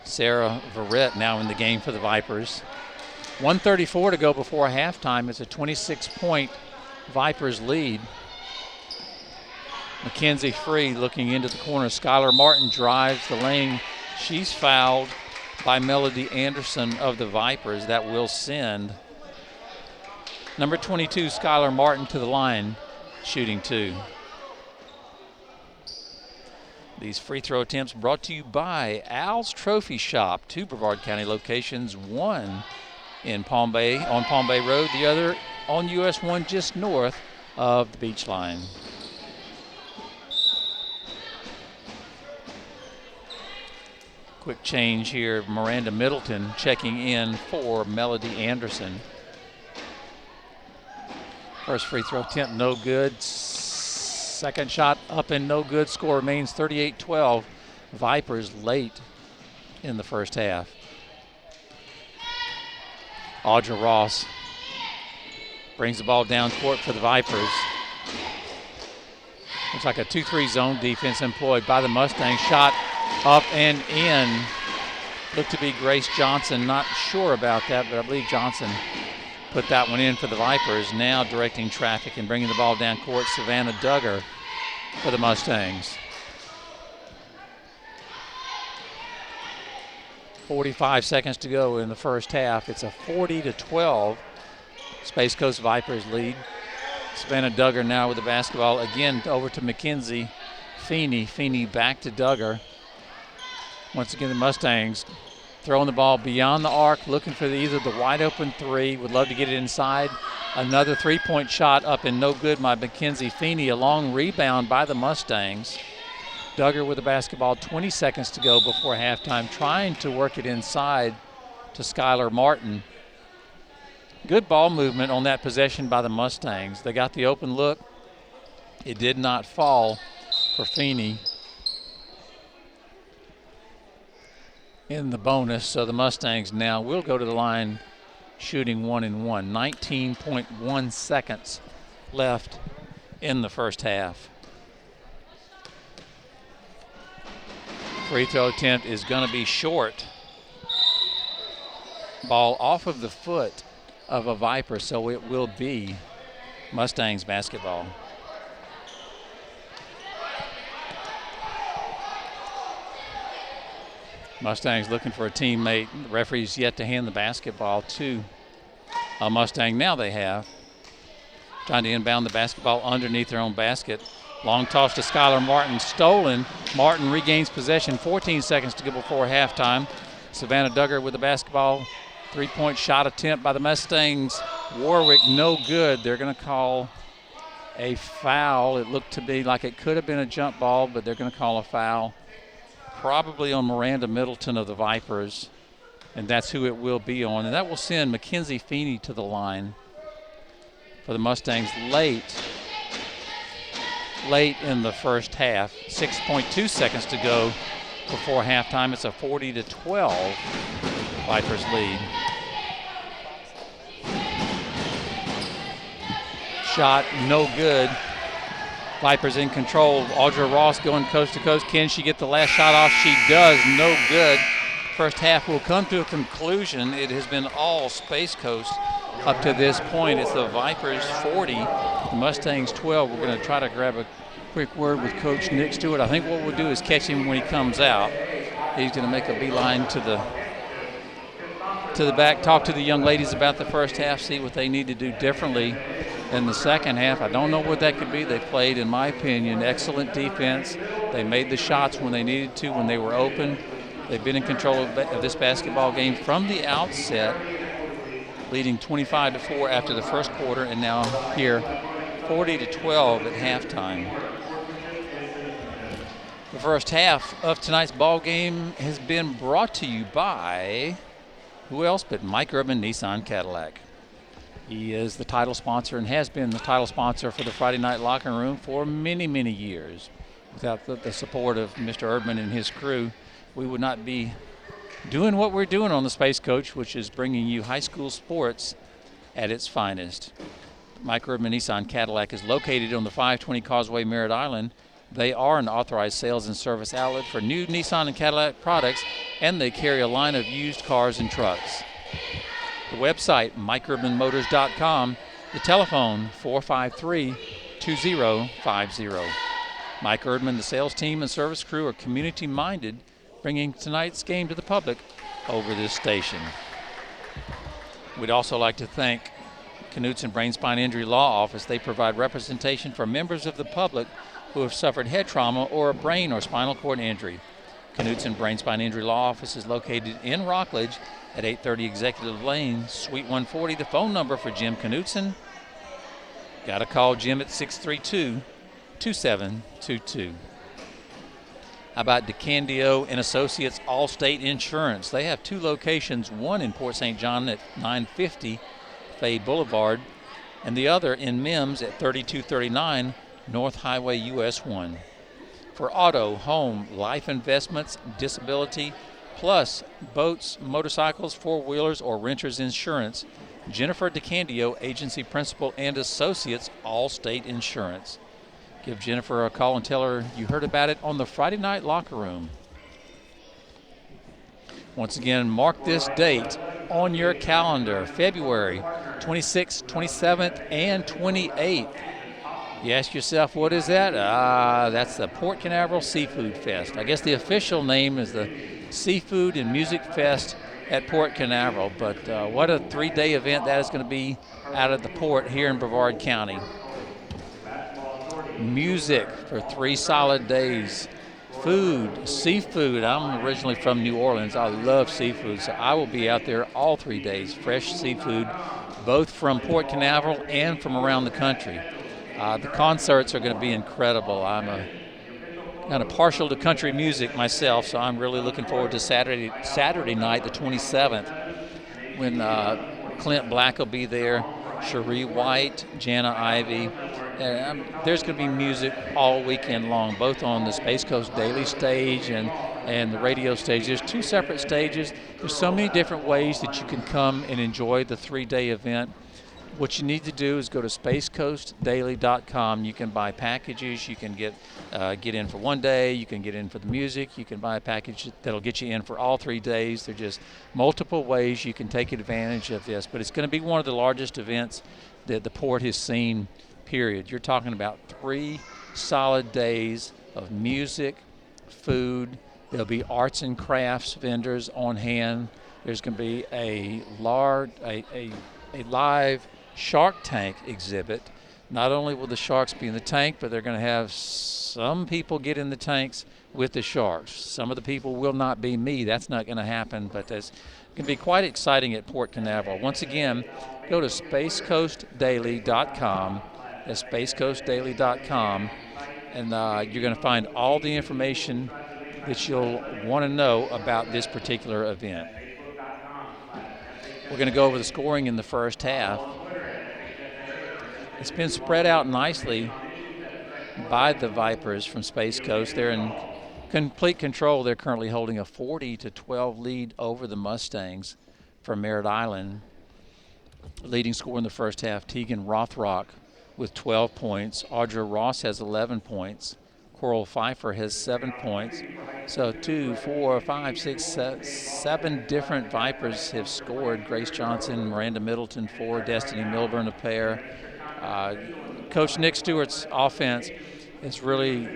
Speaker 1: Sarah Verrett now in the game for the Vipers. 1:34 to go before halftime. It's a 26-point Vipers lead. Mackenzie Free looking into the corner. Skylar Martin drives the lane. She's fouled by Melody Anderson of the Vipers. That will send number 22, Skylar Martin, to the line, shooting 2. These free throw attempts brought to you by Al's Trophy Shop. 2 Brevard County locations, one in Palm Bay, on Palm Bay Road, the other on US 1 just north of the beach line. Quick change here. Miranda Middleton checking in for Melody Anderson. First free throw attempt, no good. Second shot up and no good. Score remains 38-12. Vipers late in the first half. Audra Ross brings the ball down court for the Vipers. Looks like a 2-3 zone defense employed by the Mustangs. Shot up and in. Looked to be Grace Johnson. Not sure about that, but I believe Johnson put that one in for the Vipers. Now directing traffic and bringing the ball down court, Savannah Duggar for the Mustangs. 45 seconds to go in the first half. It's a 40-12 Spac Coast Vipers lead. Savannah Duggar now with the basketball. Again over to Mackenzie Feeney. Feeney back to Duggar. Once again, the Mustangs throwing the ball beyond the arc, looking for either the wide open 3. Would love to get it inside. Another 3-point shot up and no good by Mackenzie Feeney. A long rebound by the Mustangs. Duggar with the basketball, 20 seconds to go before halftime, trying to work it inside to Skylar Martin. Good ball movement on that possession by the Mustangs. They got the open look. It did not fall for Feeney in the bonus, so the Mustangs now will go to the line shooting 1 and 1. 19.1 seconds left in the first half. Free throw attempt is going to be short. Ball off of the foot of a Viper, so it will be Mustangs basketball. Mustangs looking for a teammate. The referee's yet to hand the basketball to a Mustang. Now they have. Trying to inbound the basketball underneath their own basket. Long toss to Skylar Martin, stolen. Martin regains possession. 14 seconds to go before halftime. Savannah Duggar with the basketball. 3-point shot attempt by the Mustangs. Warwick, no good. They're going to call a foul. It looked to be like it could have been a jump ball, but they're going to call a foul. Probably on Miranda Middleton of the Vipers, and that's who it will be on. And that will send Mackenzie Feeney to the line for the Mustangs late in the first half. 6.2 seconds to go before halftime. It's a 40-12 Vipers lead. Shot no good. Vipers in control. Audra Ross going coast to coast. Can she get the last shot off? She does. No good. First half will come to a conclusion. It has been all Space Coast up to this point. It's the Vipers 40, the Mustangs 12. We're going to try to grab a quick word with Coach Nick Stewart. I think what we'll do is catch him when he comes out. He's going to make a beeline to the back, talk to the young ladies about the first half, see what they need to do differently in the second half. I don't know what that could be. They played, in my opinion, excellent defense. They made the shots when they needed to, when they were open. They've been in control of this basketball game from the outset, leading 25-4 after the first quarter, and now here 40-12 at halftime. The first half of tonight's ball game has been brought to you by who else but Mike Urban Nissan Cadillac. He is the title sponsor and has been the title sponsor for the Friday Night Locker Room for many, many years. Without the support of Mr. Urban and his crew, we would not be doing what we're doing on the Space Coach, which is bringing you high school sports at its finest. Mike Urban Nissan Cadillac is located on the 520 Causeway, Merritt Island. They are an authorized sales and service outlet for new Nissan and Cadillac products, and they carry a line of used cars and trucks. The website, MikeUrbanMotors.com. The telephone, 453-2050. Mike Erdman, the sales team and service crew are community-minded, bringing tonight's game to the public over this station. We'd also like to thank Knutson Brain Spine Injury Law Office. They provide representation for members of the public who have suffered head trauma or a brain or spinal cord injury. Knutson Brain Spine Injury Law Office is located in Rockledge at 830 Executive Lane, Suite 140. The phone number for Jim Knutson, got to call Jim at 632-2722. How about DeCandio and Associates Allstate Insurance? They have two locations, one in Port St. John at 950 Fay Boulevard, and the other in Mims at 3239 North Highway US 1. For auto, home, life investments, disability, plus boats, motorcycles, four-wheelers, or renters insurance, Jennifer DeCandio, Agency Principal and Associates, Allstate Insurance. Give Jennifer a call and tell her you heard about it on the Friday Night Locker Room. Once again, mark this date on your calendar, February 26th, 27th, and 28th. You ask yourself, what is that? That's the Port Canaveral Seafood Fest. I guess the official name is the Seafood and Music Fest at Port Canaveral, but what a three-day event that is going to be out at the port here in Brevard County. Music for 3 solid days. Food, seafood. I'm originally from New Orleans. I love seafood, so I will be out there all 3 days. Fresh seafood, both from Port Canaveral and from around the country. The concerts are going to be incredible. I'm kind of partial to country music myself, so I'm really looking forward to Saturday night, the 27th, when Clint Black will be there, Cherie White, Jana Ivey. There's going to be music all weekend long, both on the Space Coast Daily stage and the radio stage. There's 2 separate stages. There's so many different ways that you can come and enjoy the 3-day event. What you need to do is go to spacecoastdaily.com. You can buy packages. You can get in for 1 day. You can get in for the music. You can buy a package that'll get you in for all 3 days. There are just multiple ways you can take advantage of this. But it's going to be one of the largest events that the port has seen, period. You're talking about 3 solid days of music, food. There'll be arts and crafts vendors on hand. There's going to be a live Shark Tank exhibit. Not only will the sharks be in the tank, but they're going to have some people get in the tanks with the sharks. Some of the people will not be me. That's not going to happen, but it's going to be quite exciting at Port Canaveral. Once again, go to spacecoastdaily.com. That's spacecoastdaily.com, and you're going to find all the information that you'll want to know about this particular event. We're going to go over the scoring in the first half. It's been spread out nicely by the Vipers from Space Coast. They're in complete control. They're currently holding a 40-12 lead over the Mustangs from Merritt Island. Leading scorer in the first half, Tegan Rothrock, with 12 points. Audra Ross has 11 points. Coral Pfeiffer has 7 points. So 2, 4, 5, 6, 7 different Vipers have scored. Grace Johnson, Miranda Middleton, 4, Destiny Milburn, a pair. Coach Nick Stewart's offense is really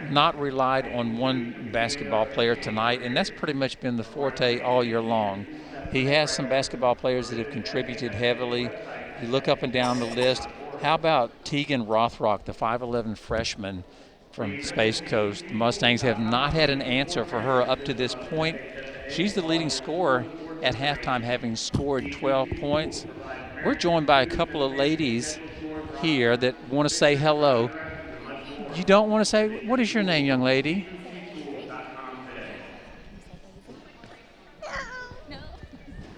Speaker 1: not relied on one basketball player tonight, and that's pretty much been the forte all year long. He has some basketball players that have contributed heavily. You look up and down the list. How about Tegan Rothrock, the 5'11 freshman from Space Coast? The Mustangs have not had an answer for her up to this point. She's the leading scorer at halftime, having scored 12 points. We're joined by a couple of ladies here that want to say hello. You don't want to say, what is your name, young lady?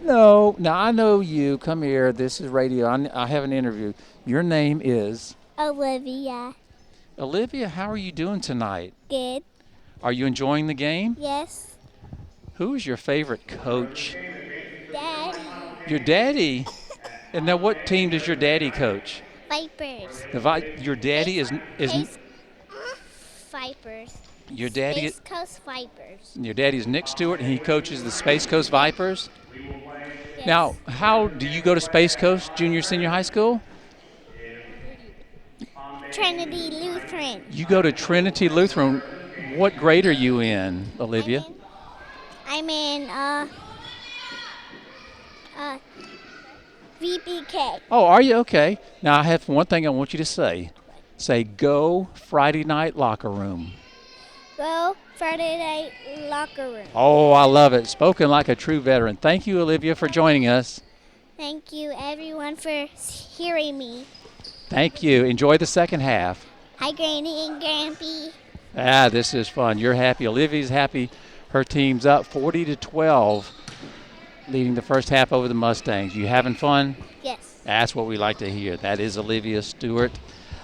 Speaker 1: No, now I know you. Come here. This is radio. I have an interview. Your name is?
Speaker 4: Olivia.
Speaker 1: Olivia, how are you doing tonight?
Speaker 4: Good.
Speaker 1: Are you enjoying the game?
Speaker 4: Yes.
Speaker 1: Who is your favorite coach?
Speaker 4: Daddy.
Speaker 1: Your daddy? And now what team does your daddy coach?
Speaker 4: Vipers.
Speaker 1: Your daddy is
Speaker 4: Vipers.
Speaker 1: Your daddy.
Speaker 4: Spac Coast Vipers.
Speaker 1: Your daddy is Nick Stewart, and he coaches the Space Coast Vipers.
Speaker 4: Yes.
Speaker 1: Now, how do you go to Space Coast Junior Senior High School?
Speaker 4: Trinity Lutheran.
Speaker 1: You go to Trinity Lutheran. What grade are you in, Olivia?
Speaker 4: I'm in VPK.
Speaker 1: Oh, are you? Okay. Now, I have one thing I want you to say. Say, go Friday night locker room.
Speaker 4: Go Friday night locker room.
Speaker 1: Oh, I love it. Spoken like a true veteran. Thank you, Olivia, for joining us.
Speaker 4: Thank you, everyone, for hearing me.
Speaker 1: Thank you. Enjoy the second half.
Speaker 4: Hi, Granny and Grampy.
Speaker 1: This is fun. You're happy. Olivia's happy. Her team's up 40-12, leading the first half over the Mustangs. You having fun?
Speaker 4: Yes.
Speaker 1: That's what we like to hear. That is Olivia Stewart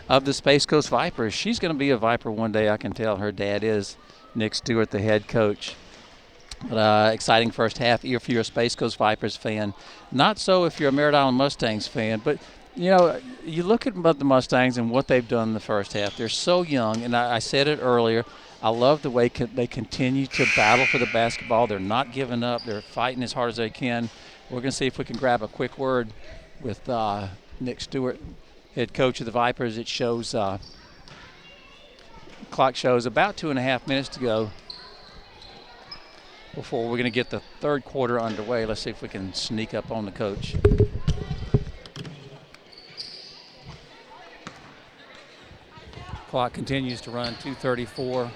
Speaker 1: of the Space Coast Vipers. She's going to be a Viper one day, I can tell. Her dad is Nick Stewart, the head coach. But, exciting first half if you're a Space Coast Vipers fan. Not so if you're a Merritt Island Mustangs fan. But, you know, you look at the Mustangs and what they've done in the first half. They're so young, and I said it earlier. I love the way they continue to battle for the basketball. They're not giving up. They're fighting as hard as they can. We're going to see if we can grab a quick word with Nick Stewart, head coach of the Vipers. It shows, clock shows about 2.5 minutes to go before we're going to get the third quarter underway. Let's see if we can sneak up on the coach. Clock continues to run, 2:34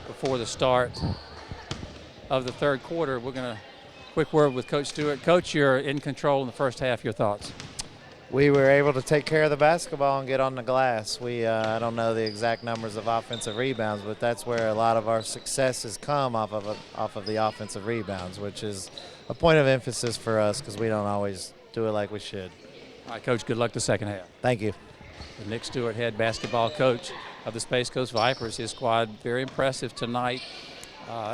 Speaker 1: before the start of the third quarter. We're going to quick word with Coach Stewart. Coach, you're in control in the first half. Your thoughts?
Speaker 2: We were able to take care of the basketball and get on the glass. I don't know the exact numbers of offensive rebounds, but that's where a lot of our success has come off of the offensive rebounds, which is a point of emphasis for us because we don't always do it like we should.
Speaker 1: All right, Coach, good luck the second half.
Speaker 2: Thank you.
Speaker 1: The Nick Stewart, head basketball coach of the Space Coast Vipers. His squad very impressive tonight,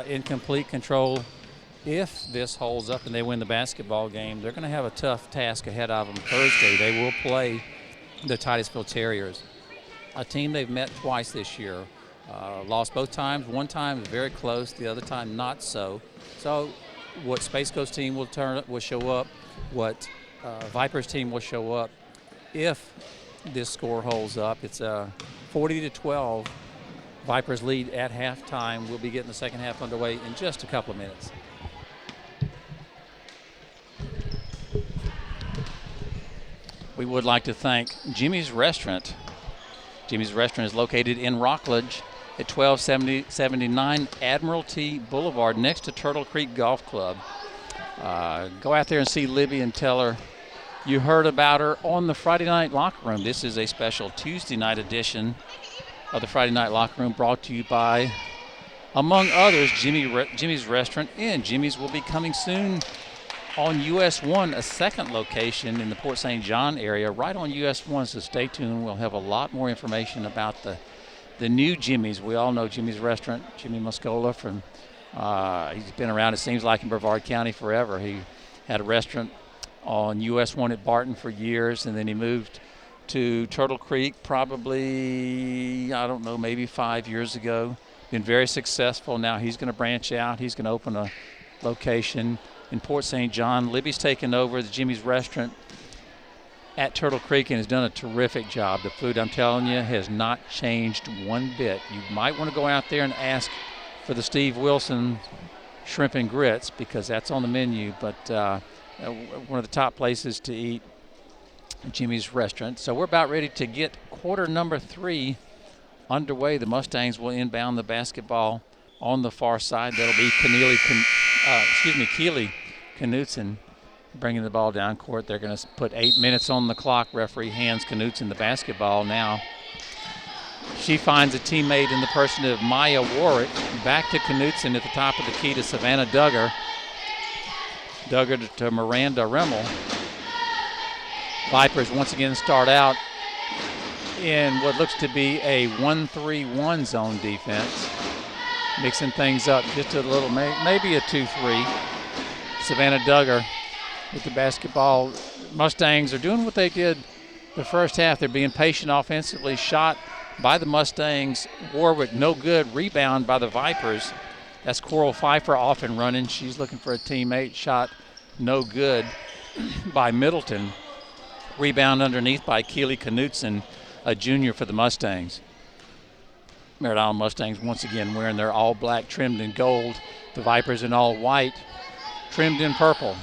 Speaker 1: in complete control. If this holds up and they win the basketball game, they're going to have a tough task ahead of them Thursday. They will play the Titusville Terriers, a team they've met twice this year. Lost both times. One time was very close, the other time not so. So what Space Coast team will show up, what Vipers team will show up if this score holds up. It's 40-12. Vipers lead at halftime. We'll be getting the second half underway in just a couple of minutes. We would like to thank Jimmy's Restaurant. Jimmy's Restaurant is located in Rockledge at 1279 Admiralty Boulevard next to Turtle Creek Golf Club. Go out there and see Libby and tell her you heard about her on the Friday Night Locker Room. This is a special Tuesday night edition of the Friday Night Locker Room brought to you by, among others, Jimmy's Restaurant. And Jimmy's will be coming soon on US 1, a second location in the Port St. John area, right on US 1, so stay tuned. We'll have a lot more information about the new Jimmy's. We all know Jimmy's Restaurant, Jimmy Muscola from, he's been around, it seems like, in Brevard County forever. He had a restaurant on US 1 at Barton for years, and then he moved to Turtle Creek probably, I don't know, maybe 5 years ago. Been very successful. Now he's going to branch out. He's going to open a location in Port St. John. Libby's taken over the Jimmy's Restaurant at Turtle Creek and has done a terrific job. The food, I'm telling you, has not changed one bit. You might want to go out there and ask for the Steve Wilson shrimp and grits because that's on the menu, but one of the top places to eat, Jimmy's Restaurant. So we're about ready to get quarter number 3 underway. The Mustangs will inbound the basketball on the far side. That'll be Keely Knutson bringing the ball down court. They're going to put 8 minutes on the clock. Referee hands Knutson the basketball now. She finds a teammate in the person of Maya Warwick. Back to Knutson at the top of the key to Savannah Duggar. Duggar to Miranda Rimmel. Vipers once again start out in what looks to be a 1-3-1 zone defense. Mixing things up just a little, maybe a 2-3. Savannah Duggar with the basketball. Mustangs are doing what they did the first half. They're being patient offensively. Shot by the Mustangs. Warwick, no good. Rebound by the Vipers. That's Coral Pfeiffer off and running. She's looking for a teammate. Shot no good by Middleton. Rebound underneath by Keely Knutson, a junior for the Mustangs. Merritt Island Mustangs once again wearing their all black trimmed in gold. The Vipers in all white trimmed in purple.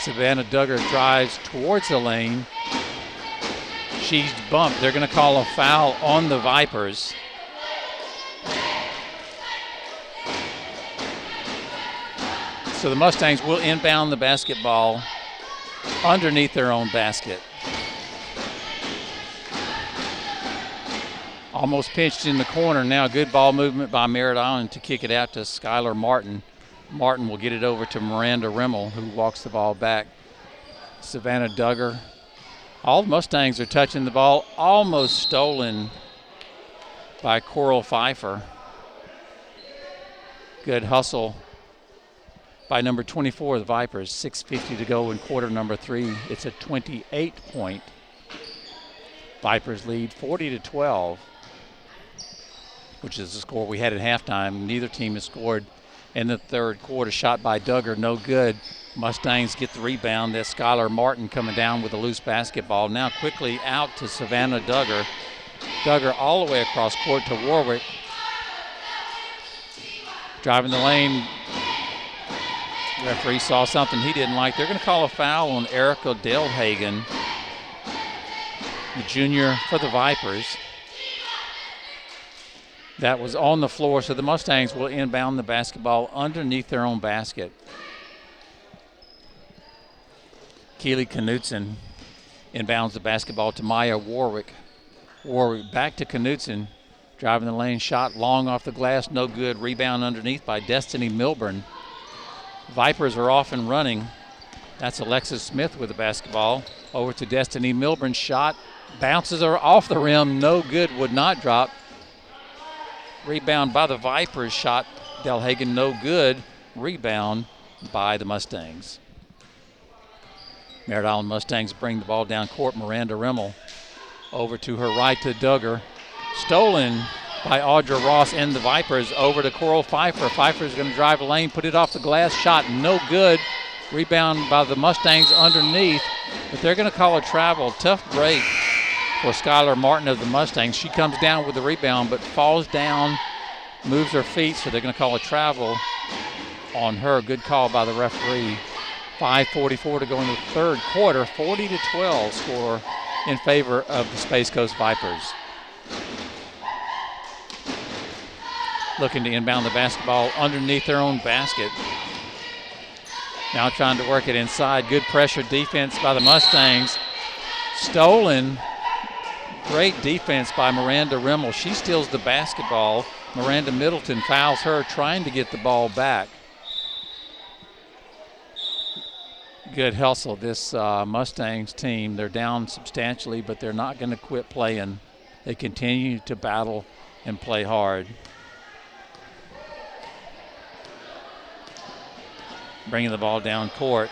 Speaker 1: Savannah Duggar drives towards the lane. She's bumped. They're going to call a foul on the Vipers. So the Mustangs will inbound the basketball underneath their own basket. Almost pinched in the corner. Now good ball movement by Merritt Island to kick it out to Skylar Martin. Martin will get it over to Miranda Rimmel, who walks the ball back. Savannah Duggar. All the Mustangs are touching the ball. Almost stolen by Coral Pfeiffer. Good hustle by number 24, the Vipers. 6:50 to go in quarter number 3. It's a 28-point Vipers lead, 40-12, which is the score we had at halftime. Neither team has scored in the third quarter. Shot by Duggar, no good. Mustangs get the rebound. That's Skylar Martin coming down with a loose basketball. Now quickly out to Savannah Duggar. Duggar all the way across court to Warwick. Driving the lane. Referee saw something he didn't like. They're going to call a foul on Erica Delhagen, the junior for the Vipers. That was on the floor, so the Mustangs will inbound the basketball underneath their own basket. Keely Knutson inbounds the basketball to Maya Warwick. Warwick back to Knutson, driving the lane, shot long off the glass, no good. Rebound underneath by Destiny Milburn. Vipers are off and running. That's Alexis Smith with the basketball. Over to Destiny Milburn, shot, bounces her off the rim, no good, would not drop. Rebound by the Vipers, shot Delhagen, no good. Rebound by the Mustangs. Merritt Island Mustangs bring the ball down court. Miranda Rimmel over to her right to Duggar. Stolen by Audra Ross and the Vipers over to Coral Pfeiffer. Pfeiffer's going to drive the lane, put it off the glass, shot no good. Rebound by the Mustangs underneath, but they're going to call a travel. Tough break for Skylar Martin of the Mustangs. She comes down with the rebound but falls down, moves her feet, so they're going to call a travel on her. Good call by the referee. 5:44 to go in the third quarter. 40-12 score in favor of the Spac Coast Vipers. Looking to inbound the basketball underneath their own basket. Now trying to work it inside. Good pressure defense by the Mustangs. Stolen. Great defense by Miranda Rimmel. She steals the basketball. Miranda Middleton fouls her, trying to get the ball back. Good hustle. This Mustangs team, they're down substantially, but they're not going to quit playing. They continue to battle and play hard. Bringing the ball down court.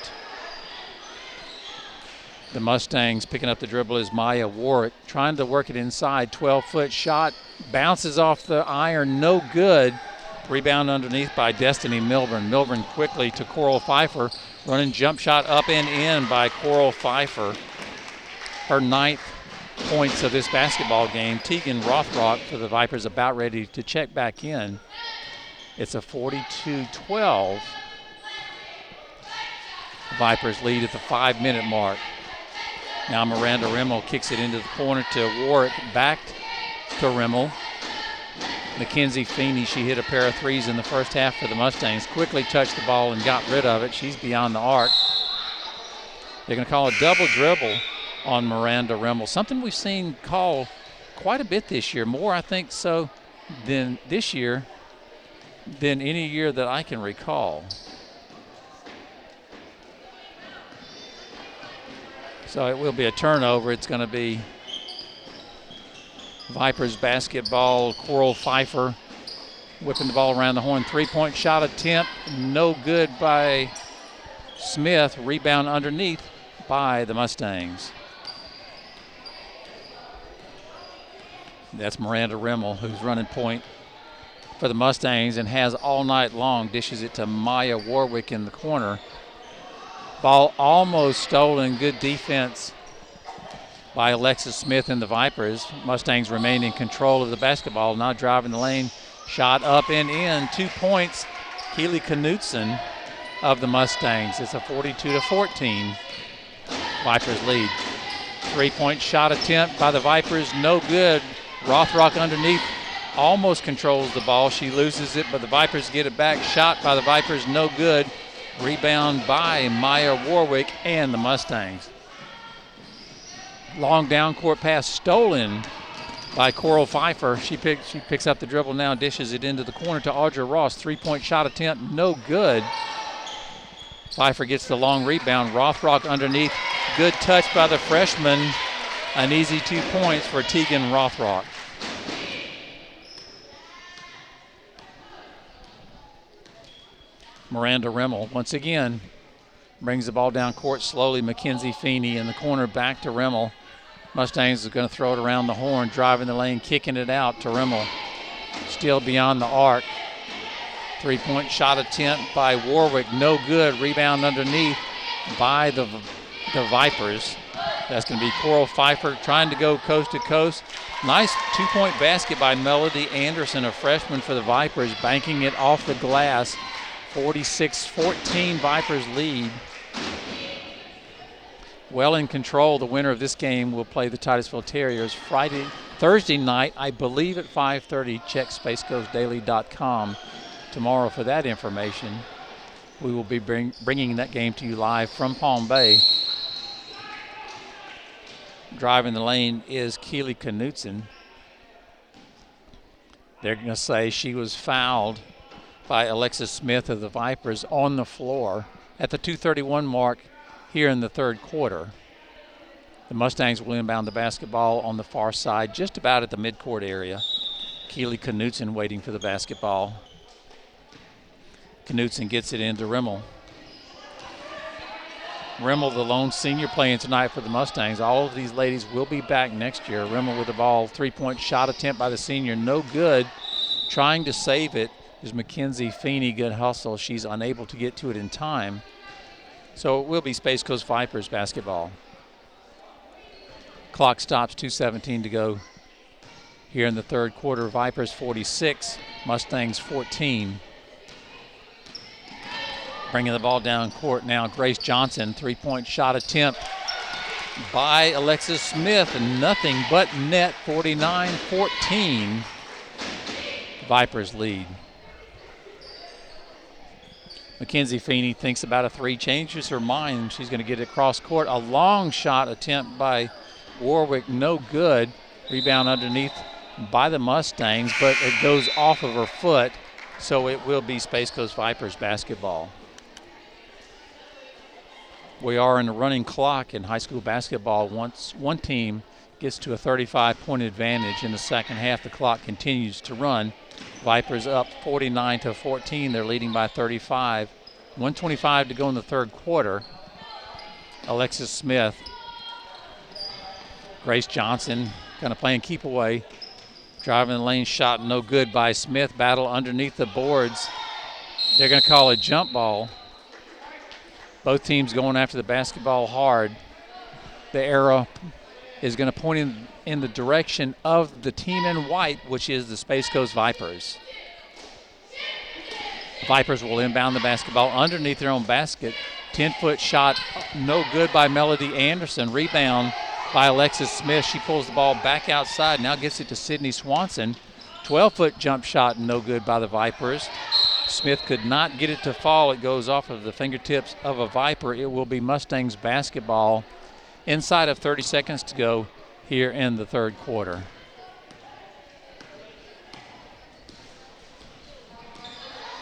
Speaker 1: The Mustangs picking up the dribble is Maya Warwick, trying to work it inside. 12-foot shot, bounces off the iron, no good. Rebound underneath by Destiny Milburn. Milburn quickly to Coral Pfeiffer. Running jump shot up and in by Coral Pfeiffer. Her 9th points of this basketball game. Tegan Rothrock for the Vipers about ready to check back in. It's a 42-12. Vipers lead at the 5-minute mark. Now Miranda Rimmel kicks it into the corner to Warwick. Back to Rimmel. Mackenzie Feeney, she hit a pair of threes in the first half for the Mustangs. Quickly touched the ball and got rid of it. She's beyond the arc. They're going to call a double dribble on Miranda Rimmel. Something we've seen called quite a bit this year. More, I think, so than this year than any year that I can recall. So it will be a turnover. It's going to be Vipers basketball. Coral Pfeiffer whipping the ball around the horn. 3-point shot attempt, no good by Smith. Rebound underneath by the Mustangs. That's Miranda Rimmel, who's running point for the Mustangs and has all night long. Dishes it to Maya Warwick in the corner. Ball almost stolen. Good defense by Alexis Smith and the Vipers. Mustangs remain in control of the basketball. Now driving the lane. Shot up and in. 2 points. Keely Knutson of the Mustangs. It's a 42-14. Vipers lead. 3-point shot attempt by the Vipers. No good. Rothrock underneath almost controls the ball. She loses it, but the Vipers get it back. Shot by the Vipers. No good. Rebound by Maya Warwick and the Mustangs. Long down court pass stolen by Coral Pfeiffer. She picks up the dribble now, dishes it into the corner to Audra Ross. 3-point shot attempt, no good. Pfeiffer gets the long rebound. Rothrock underneath. Good touch by the freshman. An easy 2 points for Tegan Rothrock. Miranda Rimmel once again brings the ball down court slowly. Mackenzie Feeney in the corner, back to Rimmel. Mustangs is going to throw it around the horn, driving the lane, kicking it out to Rimmel. Still beyond the arc. 3-point shot attempt by Warwick, no good. Rebound underneath by the Vipers. That's going to be Coral Pfeiffer trying to go coast to coast. Nice 2-point basket by Melody Anderson, a freshman for the Vipers, banking it off the glass. 46-14, Vipers lead. Well in control. The winner of this game will play the Titusville Terriers Thursday night, I believe at 5:30. Check spacecoastdaily.com tomorrow for that information. We will be bringing that game to you live from Palm Bay. Driving the lane is Keely Knutson. They're going to say she was fouled by Alexis Smith of the Vipers on the floor at the 2:31 mark here in the third quarter. The Mustangs will inbound the basketball on the far side, just about at the midcourt area. Keely Knutson waiting for the basketball. Knutson gets it into Rimmel. Rimmel, the lone senior, playing tonight for the Mustangs. All of these ladies will be back next year. Rimmel with the ball. 3-point shot attempt by the senior. No good. Trying to save it is Mackenzie Feeney. Good hustle. She's unable to get to it in time. So it will be Space Coast Vipers basketball. Clock stops, 2:17 to go here in the third quarter. Vipers 46, Mustangs 14. Bringing the ball down court now, Grace Johnson. 3-point shot attempt by Alexis Smith. Nothing but net. 49-14. Vipers lead. Mackenzie Feeney thinks about a three, changes her mind. She's going to get it across court. A long shot attempt by Warwick, no good. Rebound underneath by the Mustangs, but it goes off of her foot, so it will be Space Coast Vipers basketball. We are in a running clock in high school basketball. Once one team gets to a 35-point advantage in the second half, the clock continues to run. Vipers up 49-14. They're leading by 35. 1:25 to go in the third quarter. Alexis Smith Grace Johnson kind of playing keep away. Driving the lane, shot no good by Smith. Battle underneath the boards. They're going to call a jump ball. Both teams going after the basketball hard. The arrow is going to point in the direction of the team in white, which is the Spac Coast Vipers. Vipers will inbound the basketball underneath their own basket. 10-foot shot, no good by Melody Anderson. Rebound by Alexis Smith. She pulls the ball back outside, now gets it to Sydney Swanson. 12-foot jump shot, no good by the Vipers. Smith could not get it to fall. It goes off of the fingertips of a Viper. It will be Mustangs basketball inside of 30 seconds to go here in the third quarter.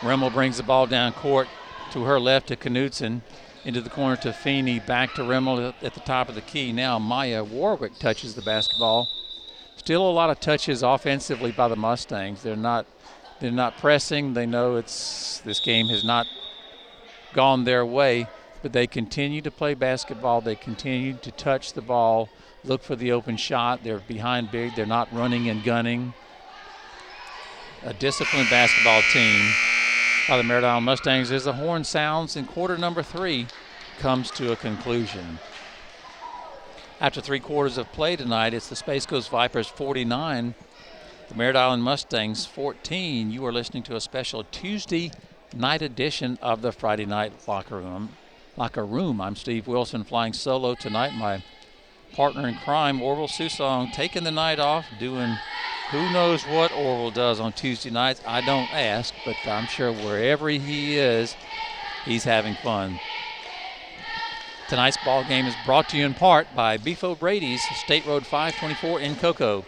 Speaker 1: Rimmel brings the ball down court to her left to Knudsen. Into the corner to Feeney, back to Rimmel at the top of the key. Now Maya Warwick touches the basketball. Still a lot of touches offensively by the Mustangs. They're not pressing. They know this game has not gone their way, but they continue to play basketball. They continue to touch the ball, look for the open shot. They're behind big. They're not running and gunning. A disciplined basketball team by the Merritt Island Mustangs as the horn sounds and quarter number 3 comes to a conclusion. After 3 quarters of play tonight, it's the Spac Coast Vipers 49, the Merritt Island Mustangs 14. You are listening to a special Tuesday night edition of the Friday Night Locker Room. I'm Steve Wilson, flying solo tonight. My partner in crime, Orville Susong, taking the night off, doing who knows what Orville does on Tuesday nights. I don't ask, but I'm sure wherever he is, he's having fun. Tonight's ball game is brought to you in part by Beef O'Brady's, State Road 524 in Cocoa.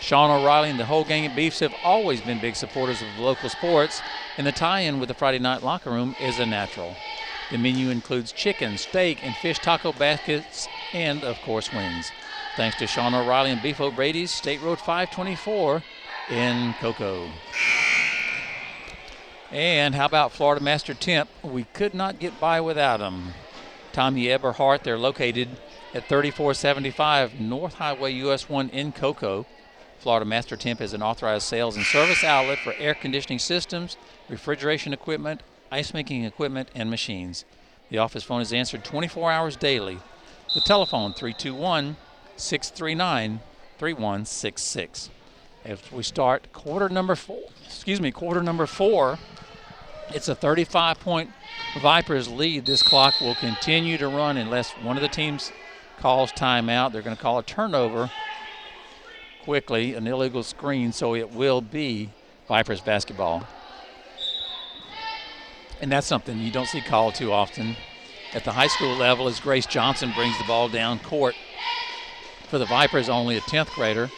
Speaker 1: Sean O'Reilly and the whole gang of Beefs have always been big supporters of local sports, and the tie-in with the Friday Night Locker Room is a natural. The menu includes chicken, steak, and fish taco baskets, and, of course, wings. Thanks to Sean O'Reilly and Beef O'Brady's, State Road 524 in Cocoa. And how about Florida Master Temp? We could not get by without them. Tommy Eberhardt, they're located at 3475 North Highway US 1 in Cocoa. Florida Master Temp is an authorized sales and service outlet for air conditioning systems, refrigeration equipment, ice making equipment, and machines. The office phone is answered 24 hours daily. The telephone, 321-639-3166. As we start quarter number 4, it's a 35-point Vipers lead. This clock will continue to run unless one of the teams calls timeout. They're going to call a turnover quickly, an illegal screen, so it will be Vipers basketball. And that's something you don't see called too often at the high school level as Grace Johnson brings the ball down court for the Vipers, only a 10th grader.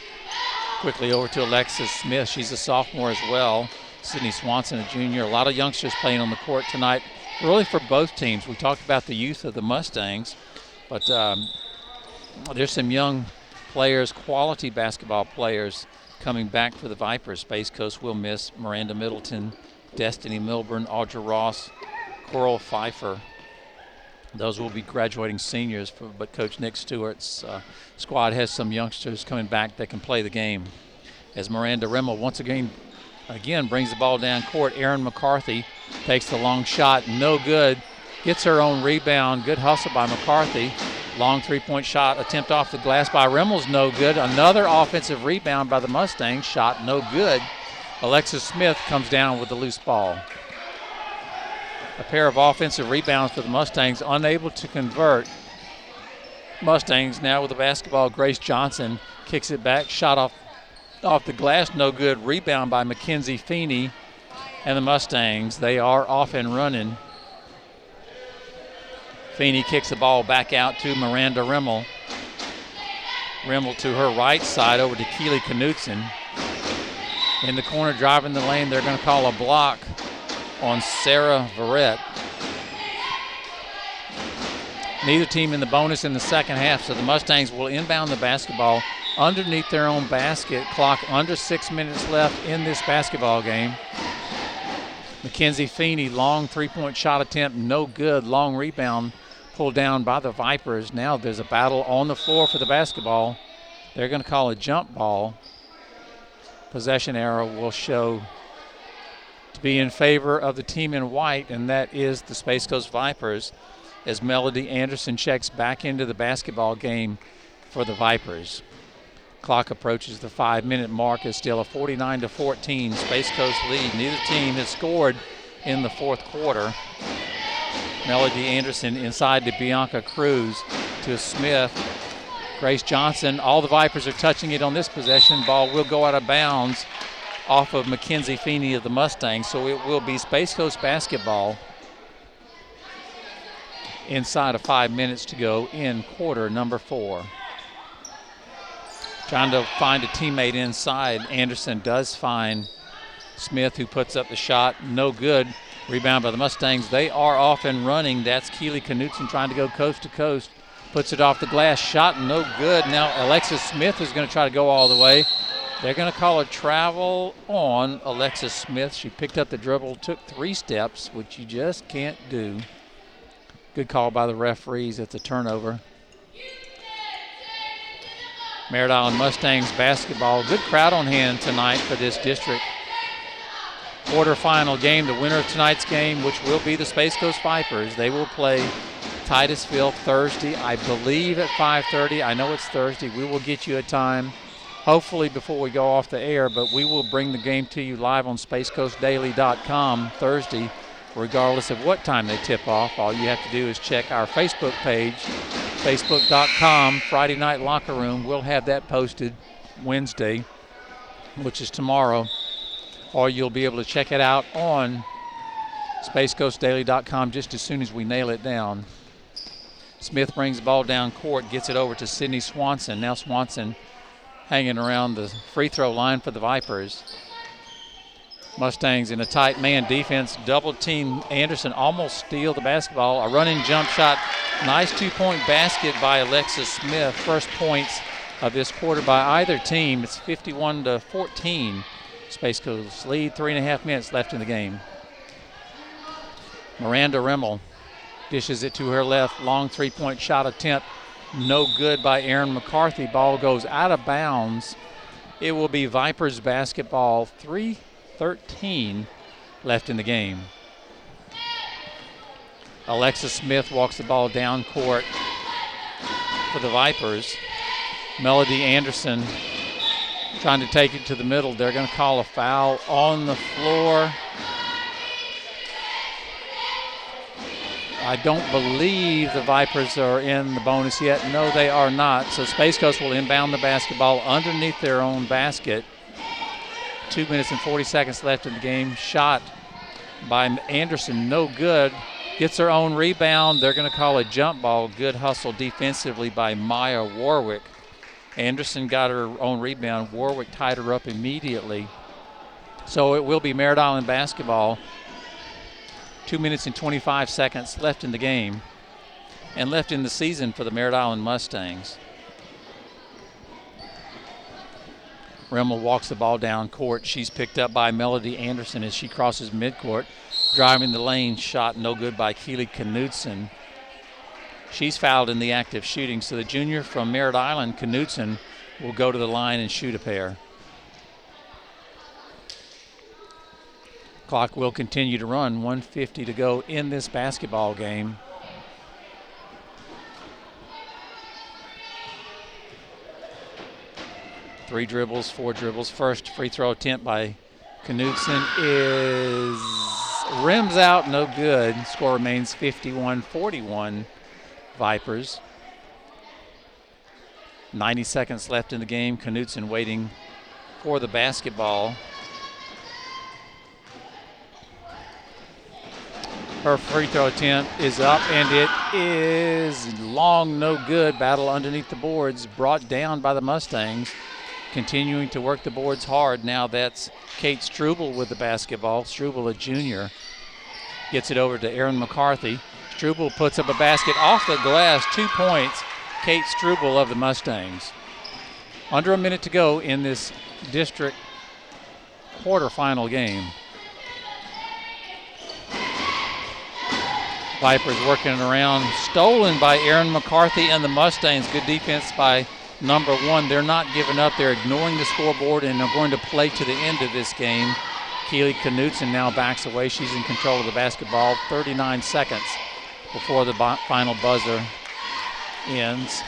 Speaker 1: Quickly over to Alexis Smith. She's a sophomore as well. Sydney Swanson, a junior. A lot of youngsters playing on the court tonight, really for both teams. We talked about the youth of the Mustangs, but there's some young players, quality basketball players coming back for the Vipers. Spac Coast will miss Miranda Middleton, Destiny Milburn, Audra Ross, Coral Pfeiffer. Those will be graduating seniors, but Coach Nick Stewart's squad has some youngsters coming back that can play the game. As Miranda Rimmel once again brings the ball down court, Erin McCarthy takes the long shot, no good. Gets her own rebound, good hustle by McCarthy. Long three-point shot attempt off the glass by Rimmel's no good. Another offensive rebound by the Mustangs, shot no good. Alexis Smith comes down with the loose ball. A pair of offensive rebounds for the Mustangs, unable to convert. Mustangs now with the basketball. Grace Johnson kicks it back, shot off the glass, no good. Rebound by Mackenzie Feeney. And the Mustangs, they are off and running. Feeney kicks the ball back out to Miranda Rimmel. Rimmel to her right side over to Keely Knudsen. In the corner, driving the lane, they're going to call a block on Sarah Verrett. Neither team in the bonus in the second half, so the Mustangs will inbound the basketball underneath their own basket. Clock under 6 minutes left in this basketball game. Mackenzie Feeney, long three-point shot attempt, no good. Long rebound pulled down by the Vipers. Now there's a battle on the floor for the basketball. They're going to call a jump ball. Possession arrow will show to be in favor of the team in white, and that is the Spac Coast Vipers, as Melody Anderson checks back into the basketball game for the Vipers. Clock approaches the 5-minute mark. Is still a 49-14 Spac Coast lead. Neither team has scored in the fourth quarter. Melody Anderson inside to Bianca Cruz, to Smith. Grace Johnson. All the Vipers are touching it on this possession. Ball will go out of bounds off of Mackenzie Feeney of the Mustangs, so it will be Spac Coast basketball inside of 5 minutes to go in quarter number 4. Trying to find a teammate inside. Anderson does find Smith, who puts up the shot. No good. Rebound by the Mustangs. They are off and running. That's Keely Knutson trying to go coast to coast. Puts it off the glass. Shot no good. Now Alexis Smith is going to try to go all the way. They're going to call a travel on Alexis Smith. She picked up the dribble, took 3 steps, which you just can't do. Good call by the referees. It's a turnover. Merritt Island Mustangs basketball. Good crowd on hand tonight for this district quarterfinal game. The winner of tonight's game, which will be the Spac Coast Vipers, they will play Titusville Thursday, I believe at 5:30. I know it's Thursday. We will get you a time, hopefully before we go off the air, but we will bring the game to you live on SpacCoastDaily.com Thursday, regardless of what time they tip off. All you have to do is check our Facebook page, Facebook.com Friday Night Locker Room. We'll have that posted Wednesday, which is tomorrow, or you'll be able to check it out on SpacCoastDaily.com just as soon as we nail it down. Smith brings the ball down court, gets it over to Sydney Swanson. Now Swanson hanging around the free throw line for the Vipers. Mustangs in a tight man defense. Double team Anderson, almost steal the basketball. A running jump shot. Nice 2-point basket by Alexis Smith. First points of this quarter by either team. It's 51-14. Spac Coast lead. 3.5 minutes left in the game. Miranda Rimmel dishes it to her left. Long 3-point shot attempt. No good by Erin McCarthy. Ball goes out of bounds. It will be Vipers basketball. 3:13 left in the game. Alexis Smith walks the ball down court for the Vipers. Melody Anderson trying to take it to the middle. They're going to call a foul on the floor. I don't believe the Vipers are in the bonus yet. No, they are not. So Spac Coast will inbound the basketball underneath their own basket. 2 minutes and 40 seconds left in the game. Shot by Anderson, no good. Gets her own rebound. They're going to call a jump ball. Good hustle defensively by Maya Warwick. Anderson got her own rebound. Warwick tied her up immediately. So it will be Merritt Island basketball. 2 minutes and 25 seconds left in the game and left in the season for the Merritt Island Mustangs. Rimmel walks the ball down court. She's picked up by Melody Anderson as she crosses midcourt. Driving the lane, shot no good by Keely Knutson. She's fouled in the act of shooting, so the junior from Merritt Island, Knutson, will go to the line and shoot a pair. Clock will continue to run. 1:50 to go in this basketball game. Three dribbles, 4 dribbles. First free throw attempt by Knutson is rims out, no good. Score remains 51-41 Vipers. 90 seconds left in the game. Knutson waiting for the basketball. Her free throw attempt is up, and it is long, no good. Battle underneath the boards, brought down by the Mustangs. Continuing to work the boards hard. Now that's Kate Struble with the basketball. Struble, a junior, gets it over to Erin McCarthy. Struble puts up a basket off the glass. 2 points. Kate Struble of the Mustangs. Under a minute to go in this district quarterfinal game. Vipers working around. Stolen by Erin McCarthy and the Mustangs. Good defense by number one. They're not giving up. They're ignoring the scoreboard, and they're going to play to the end of this game. Keely Knutson now backs away. She's in control of the basketball. 39 seconds before the final buzzer ends.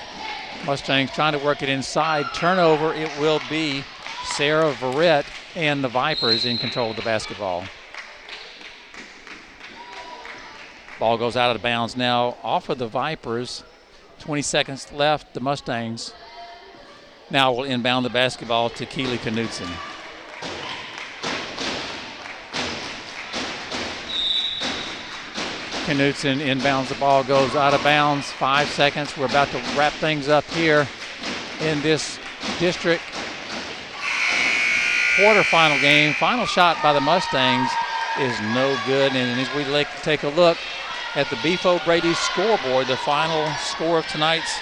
Speaker 1: Mustangs trying to work it inside. Turnover, it will be Sarah Verrett, and the Vipers in control of the basketball. Ball goes out of bounds now off of the Vipers. 20 seconds left. The Mustangs now will inbound the basketball to Keely Knutson. Knutson inbounds the ball, goes out of bounds. 5 seconds. We're about to wrap things up here in this district quarterfinal game. Final shot by the Mustangs is no good. And as we take a look at the Beef O'Brady's scoreboard, the final score of tonight's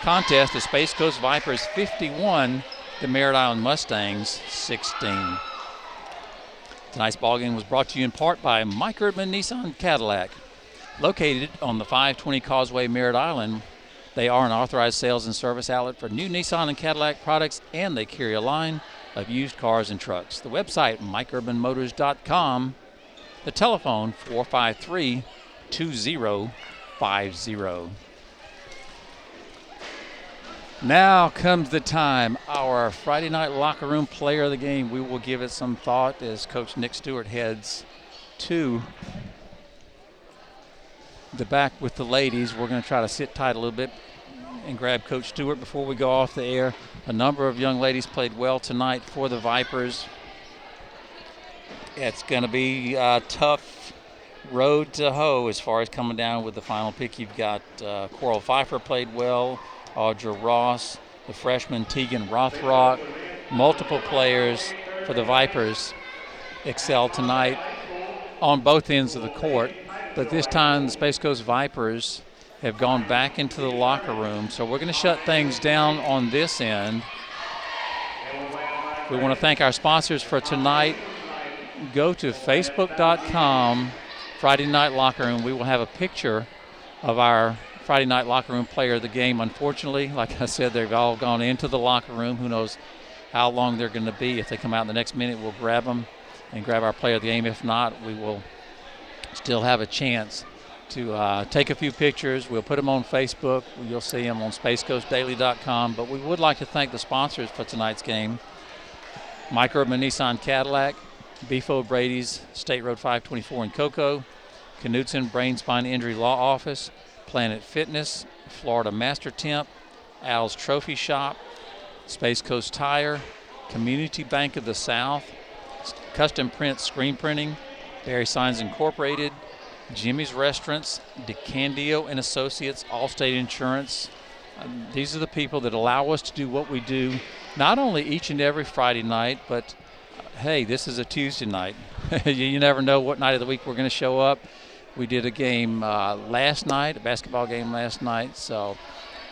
Speaker 1: contest, the Spac Coast Vipers 51, the Merritt Island Mustangs 16. Tonight's ballgame was brought to you in part by Mike Erdman Nissan Cadillac. Located on the 520 Causeway, Merritt Island, they are an authorized sales and service outlet for new Nissan and Cadillac products, and they carry a line of used cars and trucks. The website, MikeUrbanMotors.com. The telephone, 453-2050. Now comes the time, our Friday night locker room player of the game. We will give it some thought as Coach Nick Stewart heads to the back with the ladies. We're going to try to sit tight a little bit and grab Coach Stewart before we go off the air. A number of young ladies played well tonight for the Vipers. It's going to be a tough road to hoe as far as coming down with the final pick. You've got Coral Pfeiffer played well, Audra Ross, the freshman Tegan Rothrock. Multiple players for the Vipers excelled tonight on both ends of the court. But this time the Spac Coast Vipers have gone back into the locker room. So we're going to shut things down on this end. We want to thank our sponsors for tonight. Go to facebook.com, Friday Night Locker Room. We will have a picture of our Friday Night Locker Room player of the game. Unfortunately, like I said, they've all gone into the locker room. Who knows how long they're going to be. If they come out in the next minute, we'll grab them and grab our player of the game. If not, we will still have a chance to take a few pictures. We'll put them on Facebook. You'll see them on SpacCoastDaily.com. But we would like to thank the sponsors for tonight's game. Mike Erdman Nissan Cadillac, Beef O'Brady's, State Road 524 in Cocoa, Knutson Brain Spine Injury Law Office, Planet Fitness, Florida Master Temp, Al's Trophy Shop, Spac Coast Tire, Community Bank of the South, Custom Print Screen Printing, Barry Signs Incorporated, Jimmy's Restaurants, DeCandio and Associates, Allstate Insurance. These are the people that allow us to do what we do, not only each and every Friday night, but hey, this is a Tuesday night. You never know what night of the week we're going to show up. We did a game last night, a basketball game last night, so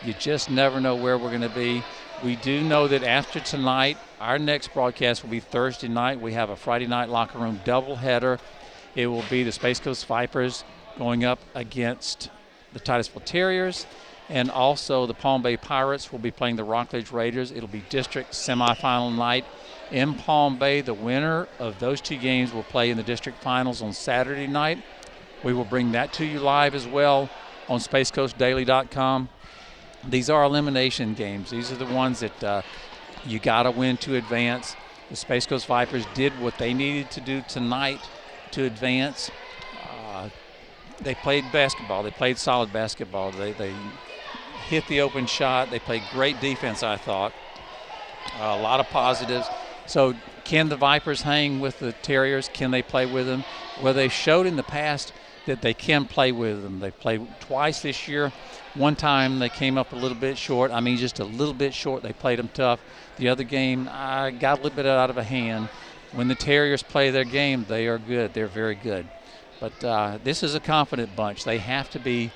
Speaker 1: you just never know where we're going to be. We do know that after tonight, our next broadcast will be Thursday night. We have a Friday night locker room doubleheader. It will be the Spac Coast Vipers going up against the Titusville Terriers, and also the Palm Bay Pirates will be playing the Rockledge Raiders. It'll be district semifinal night in Palm Bay. The winner of those two games will play in the district finals on Saturday night. We will bring that to you live as well on SpacCoastDaily.com. These are elimination games. These are the ones that you got to win to advance. The Spac Coast Vipers did what they needed to do tonight to advance. They played basketball. They played solid basketball. They hit the open shot. They played great defense, I thought. A lot of positives. So can the Vipers hang with the Terriers? Can they play with them? Well, they showed in the past that they can play with them. They played twice this year. One time they came up a little bit short. I mean, just a little bit short. They played them tough. The other game, I got a little bit out of a hand. When the Terriers play their game, they are good. They're very good. But this is a confident bunch. They have to be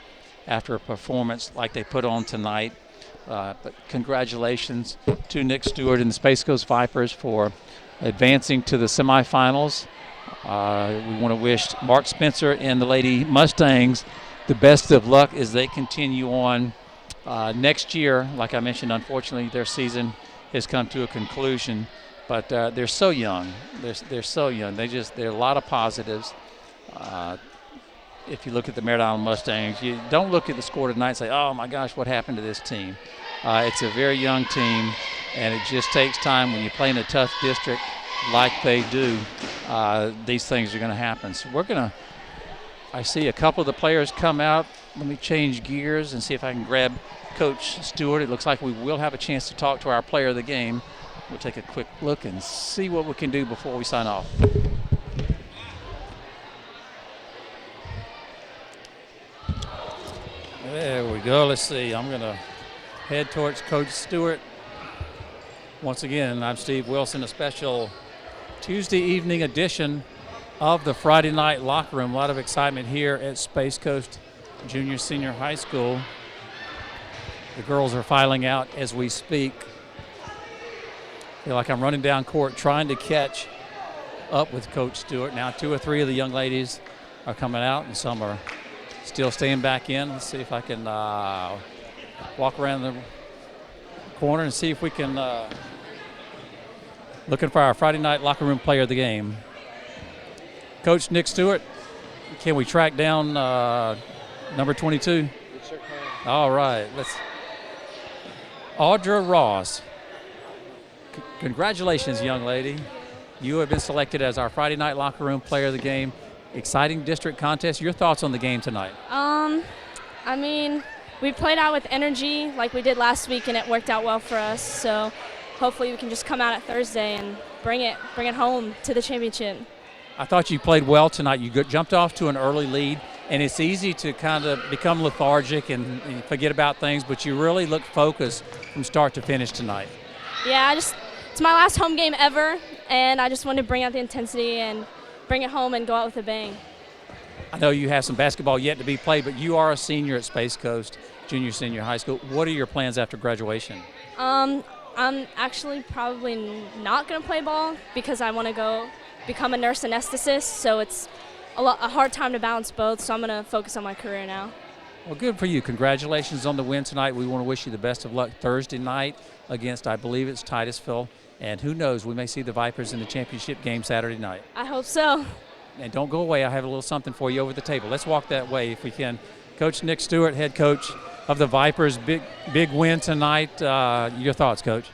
Speaker 1: after a performance like they put on tonight. But congratulations to Nick Stewart and the Spac Coast Vipers for advancing to the semifinals. We want to wish Mark Spencer and the Lady Mustangs the best of luck as they continue on Next year, like I mentioned, unfortunately, their season has come to a conclusion. But they're so young. They're so young. There are a lot of positives. If you look at the Merritt Island Mustangs, you don't look at the score tonight and say, oh my gosh, what happened to this team? It's a very young team, and it just takes time when you play in a tough district like they do. These things are going to happen. So I see a couple of the players come out. Let me change gears and see if I can grab Coach Stewart. It looks like we will have a chance to talk to our player of the game. We'll take a quick look and see what we can do before we sign off. There we go. Let's see. I'm going to head towards Coach Stewart. Once again, I'm Steve Wilson, a special Tuesday evening edition of the Friday Night Locker Room. A lot of excitement here at Spac Coast Junior Senior High School. The girls are filing out as we speak. I feel like I'm running down court trying to catch up with Coach Stewart. Now 2 or 3 of the young ladies are coming out, and some are still staying back in. Let's see if I can walk around the corner and see if we can looking for our Friday Night Locker Room player of the game. Coach Nick Stewart, can we track down number 22?
Speaker 2: We sure can.
Speaker 1: All right, Audra Ross. Congratulations, young lady. You have been selected as our Friday Night Locker Room player of the game. Exciting district contest. Your thoughts on the game tonight?
Speaker 5: I mean, we played out with energy like we did last week, and it worked out well for us. So hopefully we can just come out at Thursday and bring it home to the championship.
Speaker 1: I thought you played well tonight. You jumped off to an early lead, and it's easy to kind of become lethargic and forget about things, but you really looked focused from start to finish tonight.
Speaker 5: Yeah, it's my last home game ever, and I just wanted to bring out the intensity and bring it home and go out with a bang.
Speaker 1: I know you have some basketball yet to be played, but you are a senior at Spac Coast Junior Senior High School. What are your plans after graduation?
Speaker 5: I'm actually probably not going to play ball because I want to go become a nurse anesthetist, so it's a hard time to balance both, so I'm going to focus on my career now.
Speaker 1: Well, good for you. Congratulations on the win tonight. We want to wish you the best of luck Thursday night against, I believe it's Titusville, and who knows, we may see the Vipers in the championship game Saturday night.
Speaker 5: I hope so.
Speaker 1: And don't go away. I have a little something for you over the table. Let's walk that way if we can. Coach Nick Stewart, head coach of the Vipers. Big win tonight. Your thoughts, Coach?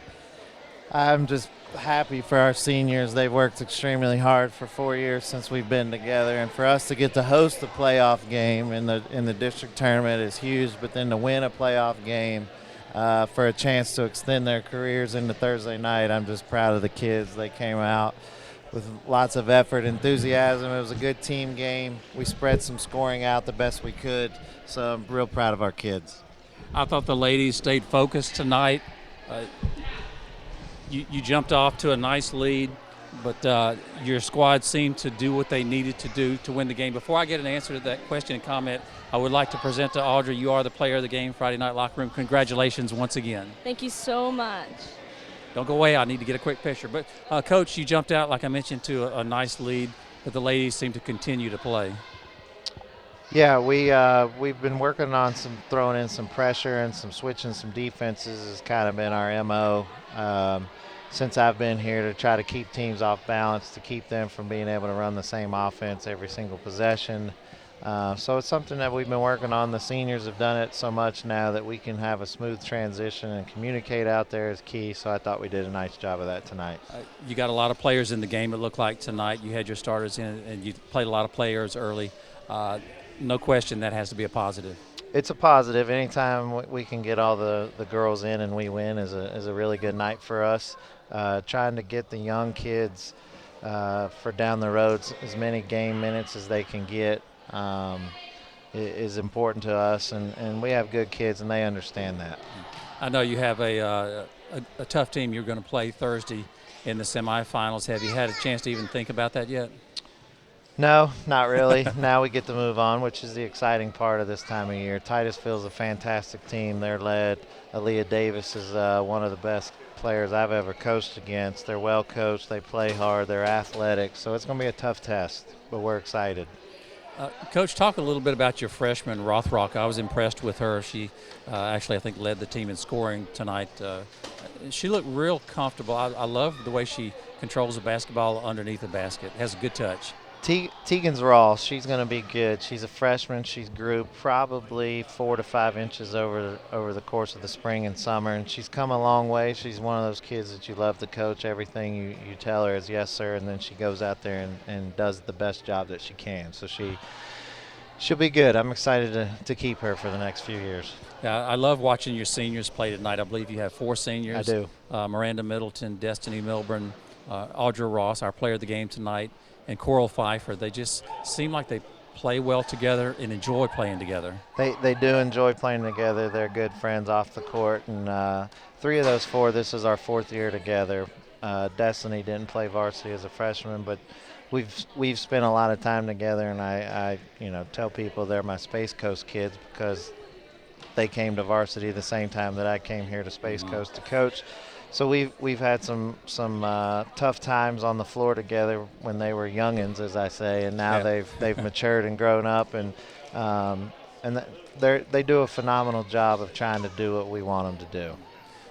Speaker 2: I'm just happy for our seniors. They've worked extremely hard for 4 years since we've been together, and for us to get to host the playoff game in the district tournament is huge, but then to win a playoff game for a chance to extend their careers into Thursday night, I'm just proud of the kids. They came out with lots of effort, enthusiasm. It was a good team game. We spread some scoring out the best we could, so I'm real proud of our kids.
Speaker 1: I thought the ladies stayed focused tonight. You jumped off to a nice lead, but your squad seemed to do what they needed to do to win the game. Before I get an answer to that question and comment, I would like to present to Audrey, you are the player of the game, Friday Night Locker Room. Congratulations once again.
Speaker 5: Thank you so much.
Speaker 1: Don't go away. I need to get a quick picture. But, Coach, you jumped out, like I mentioned, to a nice lead, but the ladies seem to continue to play.
Speaker 2: Yeah, we've been working on throwing in some pressure and switching some defenses has kind of been our MO since I've been here, to try to keep teams off balance, to keep them from being able to run the same offense every single possession. So it's something that we've been working on. The seniors have done it so much now that we can have a smooth transition, and communicate out there is key. So I thought we did a nice job of that tonight.
Speaker 1: You got a lot of players in the game, it looked like tonight. You had your starters in, and you played a lot of players early. No question that has to be a positive.
Speaker 2: It's a positive. Anytime we can get all the girls in and we win is a really good night for us. Trying to get the young kids for down the road as many game minutes as they can get is important to us, and we have good kids and they understand that.
Speaker 1: I know you have a tough team you're going to play Thursday in the semifinals. Have you had a chance to even think about that yet?
Speaker 2: No, not really. Now we get to move on, which is the exciting part of this time of year. Titusville's a fantastic team. They're led. Aaliyah Davis is one of the best players I've ever coached against. They're well coached. They play hard. They're athletic. So it's going to be a tough test, but we're excited.
Speaker 1: Coach, talk a little bit about your freshman, Rothrock. I was impressed with her. She actually, I think, led the team in scoring tonight. She looked real comfortable. I love the way she controls the basketball underneath the basket. Has a good touch.
Speaker 2: Tegan's raw. She's going to be good. She's a freshman. She's grew probably 4 to 5 inches over the course of the spring and summer, and she's come a long way. She's one of those kids that you love to coach. Everything you tell her is yes, sir, and then she goes out there and does the best job that she can. So she'll be good. I'm excited to keep her for the next few years.
Speaker 1: Yeah, I love watching your seniors play tonight. I believe you have 4 seniors.
Speaker 2: I do.
Speaker 1: Miranda Middleton, Destiny Milburn, Audra Ross, our player of the game tonight, and Coral Pfeiffer. They just seem like they play well together and enjoy playing together.
Speaker 2: They do enjoy playing together. They're good friends off the court, and 3 of those 4, this is our 4th year together. Destiny didn't play varsity as a freshman, but we've spent a lot of time together, and I tell people they're my Space Coast kids because they came to varsity the same time that I came here to Space Coast to coach. So we've had some tough times on the floor together when they were youngins, as I say, and now they've matured and grown up, and they do a phenomenal job of trying to do what we want them to do.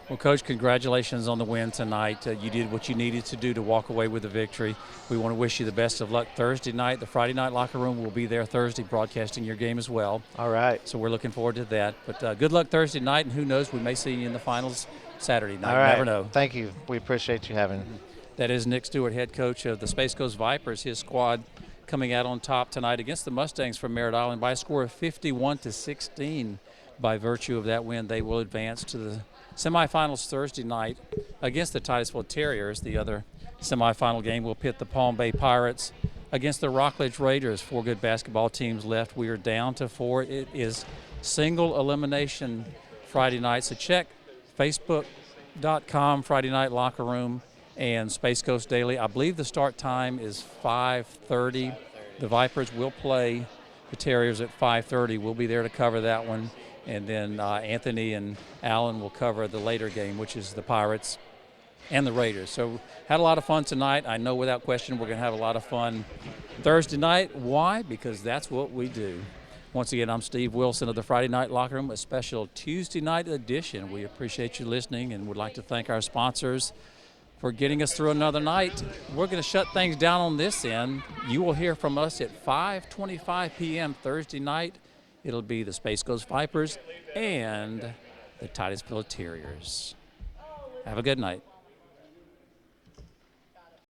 Speaker 1: Well, Coach, congratulations on the win tonight. You did what you needed to do to walk away with the victory. We want to wish you the best of luck Thursday night. The Friday night locker room will be there Thursday broadcasting your game as well.
Speaker 2: All right.
Speaker 1: So we're looking forward to that. But good luck Thursday night, and who knows, we may see you in the finals Saturday night.
Speaker 2: All right.
Speaker 1: Never know.
Speaker 2: Thank you. We appreciate you having me.
Speaker 1: That is Nick Stewart, head coach of the Space Coast Vipers. His squad coming out on top tonight against the Mustangs from Merritt Island by a score of 51-16. By virtue of that win, they will advance to the semifinals Thursday night against the Titusville Terriers. The other semifinal game will pit the Palm Bay Pirates against the Rockledge Raiders. 4 good basketball teams left. We are down to 4. It is single elimination Friday night. So check Facebook.com, Friday Night Locker Room, and Space Coast Daily. I believe the start time is 5:30. The Vipers will play the Terriers at 5:30. We'll be there to cover that one. And then Anthony and Alan will cover the later game, which is the Pirates and the Raiders. So had a lot of fun tonight. I know without question we're going to have a lot of fun Thursday night. Why? Because that's what we do. Once again, I'm Steve Wilson of the Friday Night Locker Room, a special Tuesday night edition. We appreciate you listening and would like to thank our sponsors for getting us through another night. We're going to shut things down on this end. You will hear from us at 5:25 p.m. Thursday night. It'll be the Space Coast Vipers and the Titusville Terriers. Have a good night.